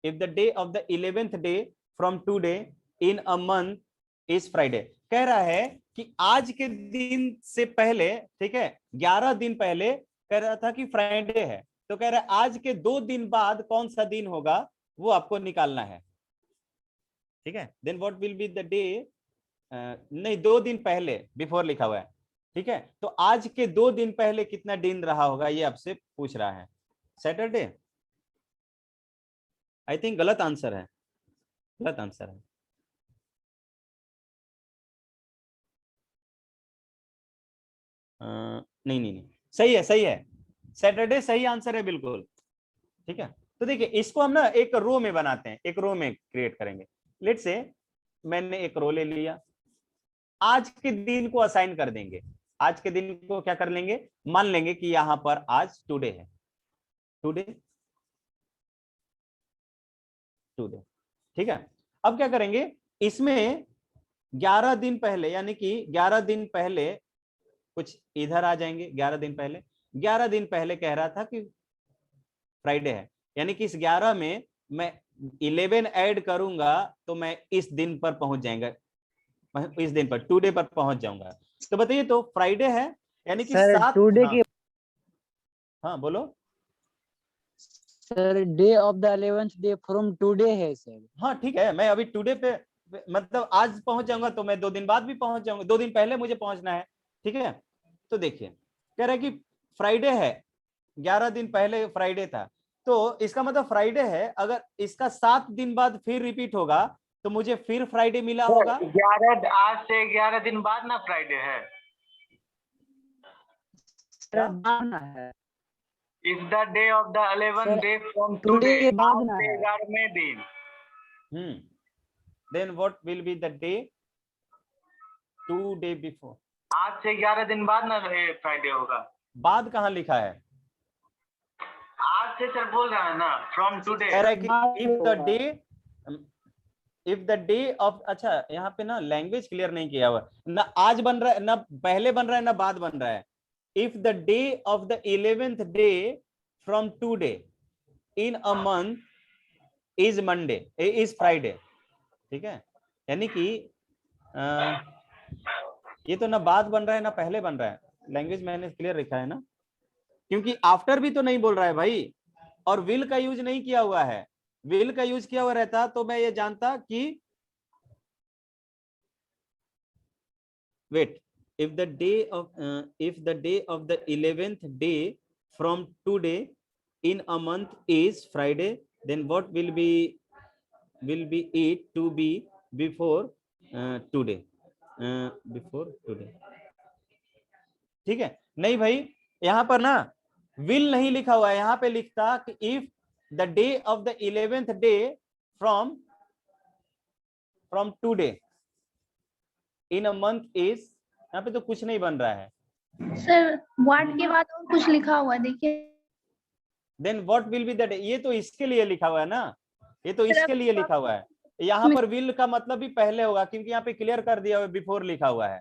if the day of the 11th day from today in a month is Friday, कह रहा है कि आज के दिन से पहले, ठीक है, 11 दिन पहले कह रहा था कि फ्राइडे है, तो कह रहा है आज के 2 दिन बाद कौन सा दिन होगा वो आपको निकालना है। ठीक है, then what will be the day, नहीं 2 दिन पहले, बिफोर लिखा हुआ है, ठीक है, तो आज के 2 दिन पहले कितना दिन रहा होगा ये आपसे पूछ रहा है, सैटरडे। आई थिंक गलत आंसर है, गलत आंसर है, नहीं, सही है, सही है, सैटरडे सही आंसर है बिल्कुल। ठीक है, तो देखिए इसको हम ना एक रो में बनाते हैं, एक रो में क्रिएट करेंगे। लेट्स से मैंने एक रो ले लिया, आज के दिन को असाइन कर देंगे, आज के दिन को क्या कर लेंगे, मान लेंगे कि यहां पर आज टुडे है, टुडे, ठीक है। अब क्या करेंगे, इसमें 11 दिन पहले, यानी कि 11 दिन पहले कुछ इधर आ जाएंगे, 11 दिन पहले, 11 दिन पहले कह रहा था कि फ्राइडे है, यानी कि इस 11 में मैं 11 ऐड करूंगा तो मैं इस दिन पर पहुंच जाएगा, इस दिन पर टुडे पर पहुंच जाऊंगा। तो बताइए, तो फ्राइडे है यानी कि 7,
टुडे की,
हाँ बोलो,
sir day of the 11th day from today है सर।
हाँ ठीक है, मैं अभी टुडे पे मतलब आज पहुंच जाऊंगा तो मैं 2 दिन बाद भी पहुंच जाऊंगा, 2 दिन पहले मुझे पहुंचना है। ठीक है, तो देखिए कह रहा है कि फ्राइडे है, 11 दिन पहले फ्राइडे था, तो इसका मतलब फ्राइडे है। अगर इसका 7 दिन बाद फिर रिपीट होगा तो मुझे फिर फ्राइडे मिला होगा।
11 आज से 11 दिन बाद ना फ्राइडे है।
क्या?
बाद है
if the day of the 11th
sir,
day from
today
today
के बाद
आज
ना
से
है।
11वें दिन।
Then what will be the day 2 day before.
आज से 11 दिन बाद ना फ्राइडे होगा।
बाद कहाँ लिखा है?
आज से सर बोल रहा है ना, फ्रॉम टुडे।
कह रहा है कि इफ द डे ऑफ, अच्छा यहाँ पे ना लैंग्वेज क्लियर नहीं किया हुआ, ना आज बन रहा है, ना पहले बन रहा है, ना बाद बन रहा है। If the day of the 11th day from today in a month is Monday is Friday. ठीक है, यानी कि ये तो ना बाद बन रहा है ना पहले बन रहा है। लैंग्वेज मैंने क्लियर लिखा है ना, क्योंकि आफ्टर भी तो नहीं बोल रहा है भाई, और विल का यूज नहीं किया हुआ है। विल का यूज किया हुआ रहता तो मैं ये जानता कि wait, if the day of the 11th day from today in a month is Friday, then what will be it to be before today, before today। ठीक है, नहीं भाई यहां पर ना will नहीं लिखा हुआ है, यहां पे लिखता कि if the day of the 11th day from today in a month is, यहाँ पे तो कुछ नहीं बन रहा है।
सर व्हाट के बाद और कुछ लिखा हुआ है देखिए।
Then what will be the day, ये तो इसके लिए लिखा हुआ है ना, ये तो इसके लिए लिखा हुआ है। यहाँ पर विल का मतलब भी पहले होगा, क्योंकि यहाँ पे क्लियर कर दिया हुआ है बिफोर लिखा हुआ है।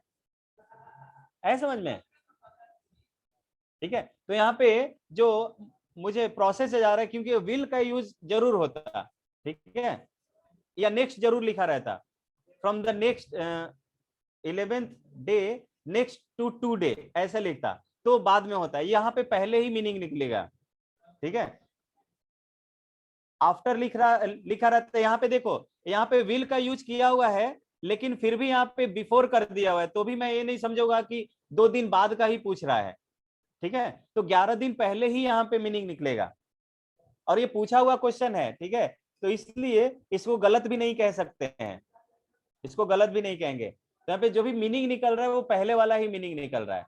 ऐसा समझ में? ठीक है, तो यहाँ पे जो मुझे प्रोसेस से जा रहा है, क्योंकि विल का यूज जरूर होता, ठीक है, या नेक्स्ट जरूर लिखा रहता, from the next 11th day next to 2 day ऐसा लिखता तो बाद में होता है। यहाँ पे पहले ही मीनिंग निकलेगा। ठीक है, आफ्टर लिखा रहता है। यहाँ पे देखो, यहाँ पे विल का यूज किया हुआ है, लेकिन फिर भी यहाँ पे बिफोर कर दिया हुआ है, तो भी मैं ये नहीं समझूंगा कि 2 दिन बाद का ही पूछ रहा है। ठीक है, तो 11 दिन पहले ही यहाँ पे मीनिंग निकलेगा, और ये पूछा हुआ क्वेश्चन है। ठीक है, तो इसलिए इसको गलत भी नहीं कह सकते हैं, इसको गलत भी नहीं कहेंगे। तो यहाँ पे जो भी मीनिंग निकल रहा है वो पहले वाला ही मीनिंग निकल रहा है।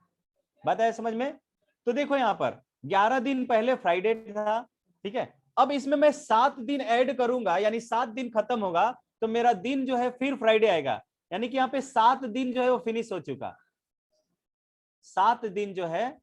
बात है समझ में? तो देखो यहाँ पर 11 दिन पहले फ्राइडे था। ठीक है, अब इसमें मैं 7 दिन ऐड करूंगा, यानी 7 दिन खत्म होगा तो मेरा दिन जो है फिर फ्राइडे आएगा, यानी कि यहाँ पे 7 दिन जो है वो फिनिश हो चुका। 7 दिन जो है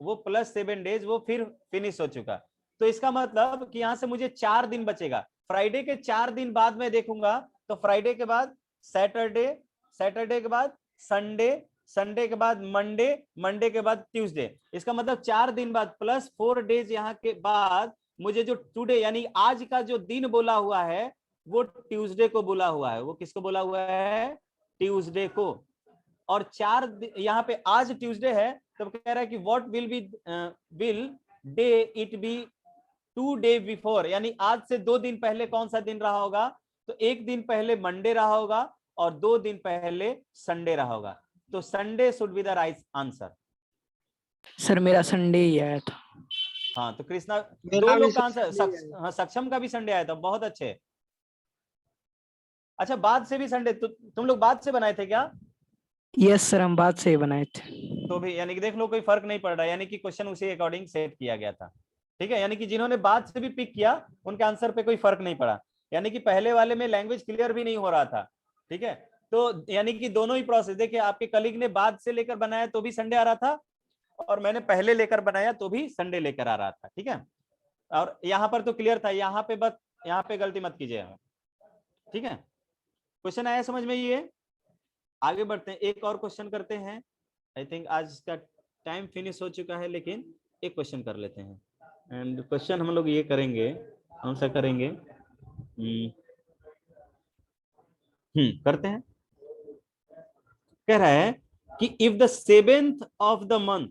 वो प्लस 7 डेज वो फिर फिनिश हो चुका। तो इसका मतलब कि यहाँ से मुझे 4 दिन बचेगा। फ्राइडे के 4 दिन बाद मैं देखूंगा, तो फ्राइडे के बाद सैटरडे, सैटरडे के बाद संडे, संडे के बाद मंडे, मंडे के बाद ट्यूसडे। इसका मतलब 4 दिन बाद प्लस 4 डेज यहाँ के बाद मुझे जो टुडे यानी आज का जो दिन बोला हुआ है वो ट्यूसडे को बोला हुआ है। वो किसको बोला हुआ है? ट्यूसडे को। और 4 यहाँ पे आज ट्यूसडे है, तो कह रहा है कि what will day it be 2 day before, यानी आज से 2 दिन पहले कौन सा दिन रहा होगा? तो 1 दिन पहले मंडे रहा होगा और 2 दिन पहले संडे रहा होगा। तो Sunday should be the right answer.
Sir मेरा संडे ही आया था।
हाँ, तो कृष्णा
मेरा
2
भी
लोग का आंसर
Sunday ही
हाँ, सक्षम का भी संडे आया था, बहुत अच्छे। अच्छा, बाद से भी संडे, तुम लोग बाद से बनाए थे क्या?
यस सर, हम बाद से ही बनाए थे।
तो भी यानी कि देख लो कोई फर्क नहीं पड़ रहा, यानी कि क्वेश्चन उसी अकॉर्डिंग सेट किया गया था। ठीक है, यानी कि जिन्होंने बाद से भी पिक किया उनके आंसर पे कोई फर्क नहीं पड़ा, यानी कि पहले वाले में लैंग्वेज क्लियर भी नहीं हो रहा था। ठीक है, तो यानी कि दोनों ही प्रोसेस देखिए, आपके कलीग ने बाद से लेकर बनाया तो भी संडे आ रहा था, और मैंने पहले लेकर बनाया तो भी संडे लेकर आ रहा था। ठीक है, और यहाँ पर तो क्लियर था, यहाँ पे बस यहाँ पे गलती मत कीजिए। ठीक है, क्वेश्चन आया समझ में? ये आगे बढ़ते हैं, एक और क्वेश्चन करते हैं। आई थिंक आज का टाइम फिनिश हो चुका है, लेकिन एक क्वेश्चन कर लेते हैं। एंड क्वेश्चन हम लोग ये करेंगे, कौन सा करेंगे? करते हैं। कह रहा है कि if the 7th of the month,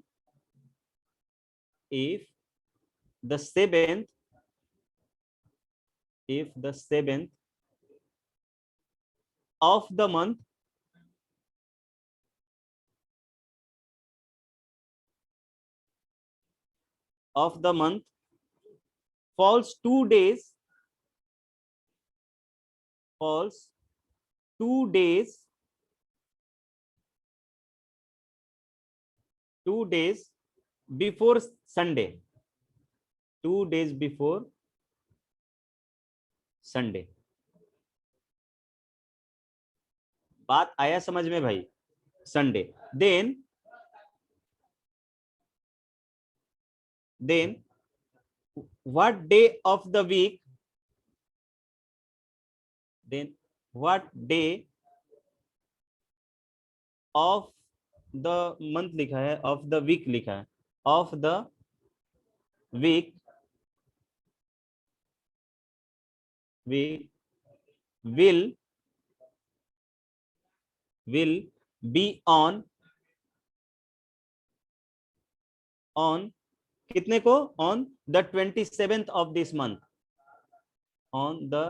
if the 7th if the 7th of the month falls 2 days before Sunday, 2 days before Sunday। बात आया समझ में भाई? Sunday. then what day of the week, then what day of the month लिखा है, of the week लिखा है, of the week we will be on कितने को? on the 27th of this month, on the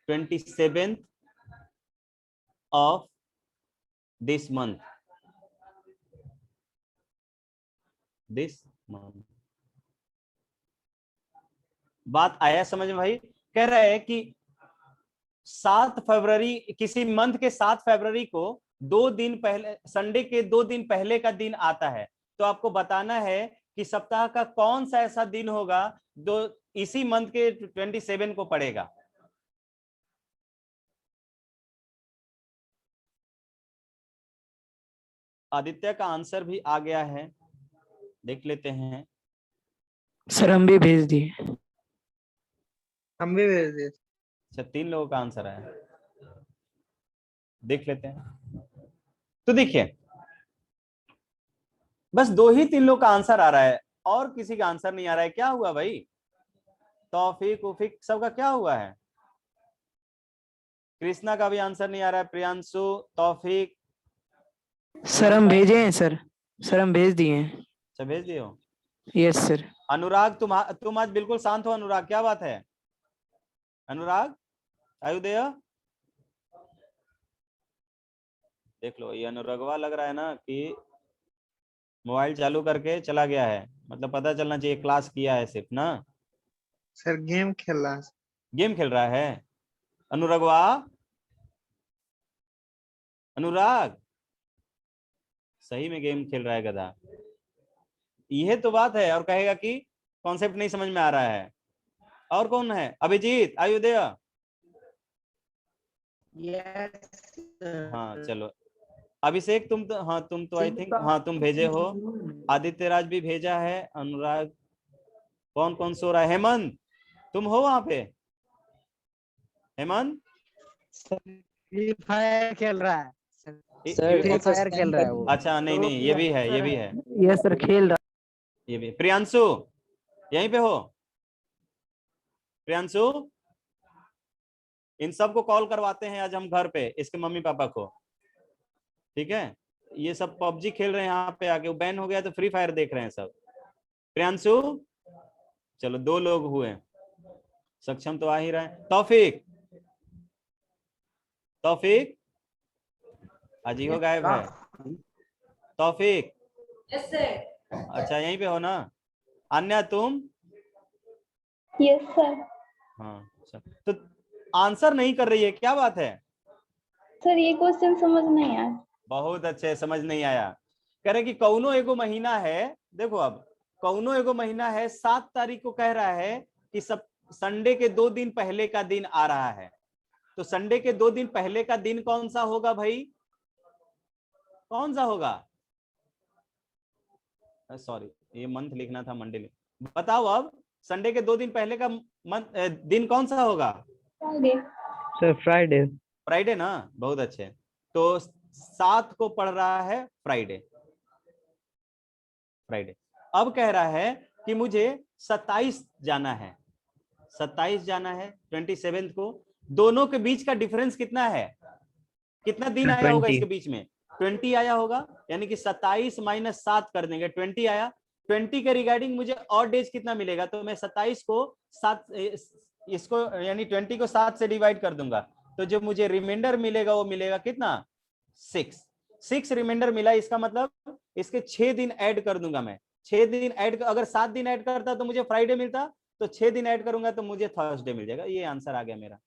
27th of this month, बात आया समझ में भाई? कह रहा है कि 7 फरवरी, किसी मंथ के 7 फरवरी को 2 दिन पहले, संडे के 2 दिन पहले का दिन आता है, तो आपको बताना है कि सप्ताह का कौन सा ऐसा दिन होगा जो इसी मंथ के 27 को पड़ेगा। आदित्य का आंसर भी आ गया है, देख लेते हैं।
सर हम भी भेज दिए।
हम भी भेज दिए।
अच्छा, 3 लोगों का आंसर आया, देख लेते हैं। तो देखिए, बस 2 ही 3 लोग का आंसर आ रहा है, और किसी का आंसर नहीं आ रहा है। क्या हुआ भाई? तौफीक उफीक सबका क्या हुआ है? कृष्णा का भी आंसर नहीं आ रहा है, प्रियांशु, तौफीक।
सर हम भेजे हैं सर हम भेज दिए हैं।
अच्छा, भेज दिए हो?
Yes sir.
अनुराग, तुम आज बिल्कुल शांत हो। अनुराग, क्या बात है? अनुराग, आर यू देयर? देख लो, ये अनुरागवा लग रहा है ना कि मोबाइल चालू करके चला गया है, मतलब पता चलना चाहिए क्लास किया है सिर्फ ना।
सर गेम खेल रहा है।
गेम खेल रहा है अनुरागवा? अनुराग सही में गेम खेल रहा है गधा, यह तो बात है। और कहेगा कि कॉन्सेप्ट नहीं समझ में आ रहा है। और कौन है? Abhijit, are you there? हाँ चलो, अभिषेक तुम तो, हाँ तुम तो आई थिंक, हाँ तुम भेजे हो। आदित्य राज भी भेजा है। अनुराग, कौन कौन सो रहा है? हेमंत, तुम हो वहां पे? हेमंत
फ्री फायर खेल रहा है
सर
फ्री फायर खेल रहा है वो।
अच्छा, नहीं, ये भी है, ये भी है,
यस सर खेल रहा।
ये भी। प्रियांशु यहीं पे हो? प्रियांशु, इन सबको कॉल करवाते हैं आज हम घर पे, इसके मम्मी पापा को, ठीक है? ये सब पबजी खेल रहे हैं यहाँ पे आके, वो बैन हो गया तो फ्री फायर देख रहे हैं सब। प्रियांशु, चलो 2 लोग हुए, सक्षम तो आ ही रहा है। तौफीक, तौफीक आज ही हो गायब है। तौफीक, अच्छा यहीं पे हो ना? अन्या तुम?
Yes sir.
हाँ, अच्छा, तो आंसर नहीं कर रही है, क्या बात है?
सर ये क्वेश्चन समझ नहीं आया।
बहुत अच्छे, समझ नहीं आया। कह रहे कि कौनो एगो महीना है, देखो अब कौनो एगो महीना है, 7 तारीख को कह रहा है कि सब संडे के 2 दिन पहले का दिन आ रहा है, तो संडे के 2 दिन पहले का दिन कौन सा होगा भाई? कौन सा होगा? सॉरी, ये मंथ लिखना था, मंडे। बताओ अब, संडे के 2 दिन पहले का दिन कौन सा होगा?
फ्राइडे। Sir Friday.
फ्राइडे ना, बहुत अच्छे। तो 7 को पढ़ रहा है फ्राइडे। फ्राइडे। अब कह रहा है कि मुझे 27 जाना है, 27 जाना है 27 को। दोनों के बीच का डिफरेंस कितना है? कितना दिन आया होगा इसके बीच में? 20 आया होगा, यानी कि 27 - 7 कर देंगे, 20 आया। 20 के रिगार्डिंग मुझे और डेज कितना मिलेगा? तो मैं 27 को इसको यानी 20 को 7 से डिवाइड कर दूंगा, तो जो मुझे रिमाइंडर मिलेगा वो मिलेगा कितना, 6 रिमाइंडर मिला। इसका मतलब इसके 6 दिन ऐड कर दूंगा मैं। 6 दिन ऐड, अगर 7 दिन ऐड करता तो मुझे फ्राइडे मिलता, तो 6 दिन ऐड करूंगा तो मुझे थर्सडे मिल जाएगा। ये आंसर आ गया मेरा।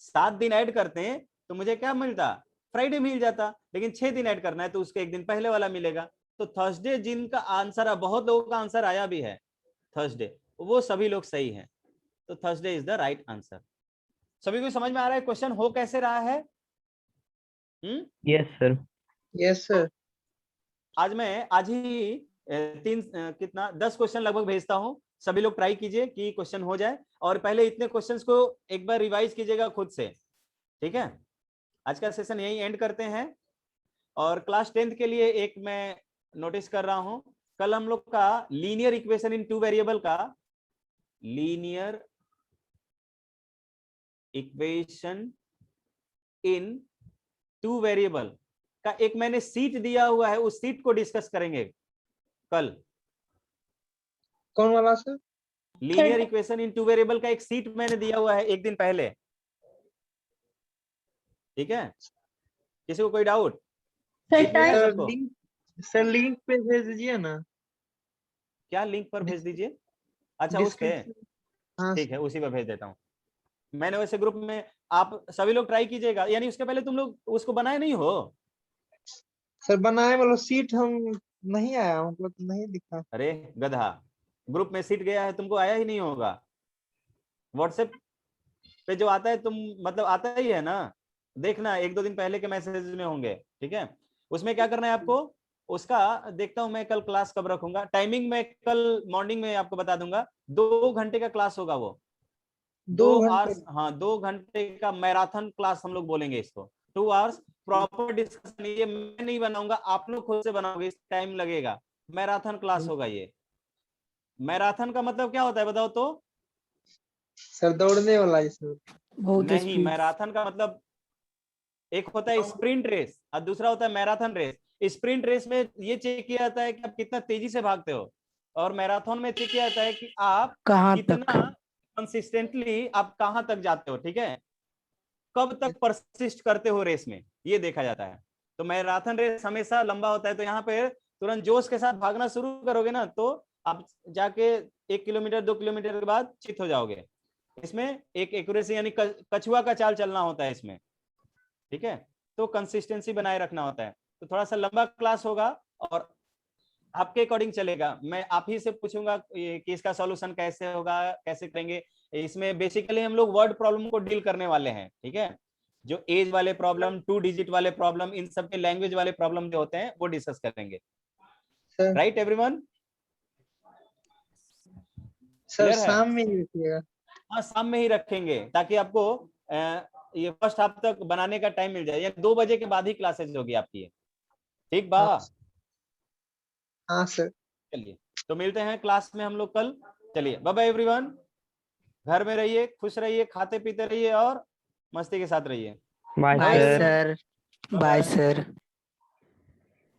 7 दिन ऐड करते हैं तो मुझे क्या मिलता, फ्राइडे मिल जाता, लेकिन 6 दिन ऐड करना है तो उसके एक दिन पहले वाला मिलेगा। तो थर्सडे जिनका आंसर है, बहुत लोगों का आंसर आया भी है थर्सडे, वो सभी लोग सही हैं। तो Thursday is the right answer. सभी को समझ में आ रहा है क्वेश्चन हो कैसे रहा है?
Yes sir.
Yes sir.
आज ही 10 क्वेश्चन लगभग भेजता हूं। सभी लोग ट्राई कीजिए कि क्वेश्चन हो जाए, और पहले इतने क्वेश्चंस को एक बार रिवाइज कीजिएगा खुद से, ठीक है? आज का सेशन यही एंड करते हैं। और क्लास 10th के लिए एक मैं नोटिस कर रहा हूं, कल हम लोग का लीनियर इक्वेशन इन 2 वेरिएबल का, लीनियर इक्वेशन इन 2 वेरिएबल का एक मैंने सीट दिया हुआ है, उस सीट को डिस्कस करेंगे कल।
कौन वाला sir?
Linear equation in 2 variable का एक सीट मैंने दिया हुआ है एक दिन पहले, ठीक है? किसी को कोई डाउट?
सर
दिख गया
टाइम
सबको?
सर लिंक पे भेज दीजिए ना।
क्या लिंक पर भेज दीजिए? अच्छा उस पे,
डिस्क्रिप्शन। हाँ
ठीक है, उसी पर भेज देता हूँ। मैंने वैसे ग्रुप में, आप सभी लोग ट्राई कीजिएगा। यानी उसके पहले तुम लोग उसको बनाए नहीं हो?
सर बनाए मतलब सीट हम नहीं आया, हमको तो नहीं दिखा।
अरे गधा, ग्रुप में सीट गया है, तुमको आया ही नहीं होगा। व्हाट्सएप पे जो आता है तुम, मतलब आता ही है ना, देखना 1-2 दिन पहले के मैसेज में होंगे, ठीक है? उसमें क्या करना है आपको, उसका देखता हूं मैं कल क्लास कब रखूंगा। टाइमिंग में कल मॉर्निंग में आपको बता दूंगा। 2 घंटे का क्लास होगा वो, 2
घंटे।
आवर्स, हाँ 2 घंटे का मैराथन क्लास हम लोग बोलेंगे इसको। 2 आवर्स प्रॉपर डिस्कशन। ये मैं नहीं बनाऊंगा, आप लोग खुद से बनाओगे, इस टाइम लगेगा। मैराथन क्लास होगा ये। मैराथन का मतलब क्या होता है बताओ तो?
सर दौड़ने वाला है सर।
बहुत
नहीं,
स्पीड।
मैराथन का मतलब एक होता है स्प्रिंट रेस और दूसरा होता है मैराथन रेस। स्प्रिंट रेस में ये चेक किया जाता है कि आप कितना तेजी से भागते हो, और मैराथन में चेक किया जाता है कि आप
कहाँ
कितना
तक?
कंसिस्टेंटली आप कहां तक जाते हो, ठीक है? कब तक परसिस्ट करते हो रेस में, ये देखा जाता है। तो मैराथन रेस हमेशा लंबा होता है, तो यहाँ पे तुरंत जोश के साथ भागना शुरू करोगे ना, तो आप जाके 1 किलोमीटर 2 किलोमीटर के बाद चित हो जाओगे। इसमें एक एक्यूरेसी यानी कछुआ का चाल चलना होता है इसमें, ठीक है? तो कंसिस्टेंसी बनाए रखना होता है। तो थोड़ा सा लंबा क्लास होगा और आपके अकॉर्डिंग चलेगा। मैं आप ही से पूछूंगा कि इसका सॉल्यूशन कैसे होगा, कैसे करेंगे। इसमें बेसिकली हम लोग वर्ड प्रॉब्लम को डील करने वाले हैं, ठीक है? जो एज वाले प्रॉब्लम, 2 डिजिट वाले प्रॉब्लम, इन सब के लैंग्वेज वाले प्रॉब्लम जो होते हैं वो डिस्कस करेंगे।
Sir
right everyone?
Sir
clear है?
शाम में ही रखिएगा।
हाँ शाम में ही रखेंगे, ताकि आपको ये फर्स्ट हाफ तक बनाने का टाइम मिल जाए। या 2 बजे के बाद ही क्लासेस होगी आपकी, ठीक बा?
हाँ सर।
चलिए, तो मिलते हैं क्लास में हम लोग कल। चलिए बाय बाय एवरीवन। घर में रहिए, खुश रहिए, खाते पीते रहिए और मस्ती के साथ रहिए।
Bye
bye
sir.
Sir. Bye
bye.
Sir.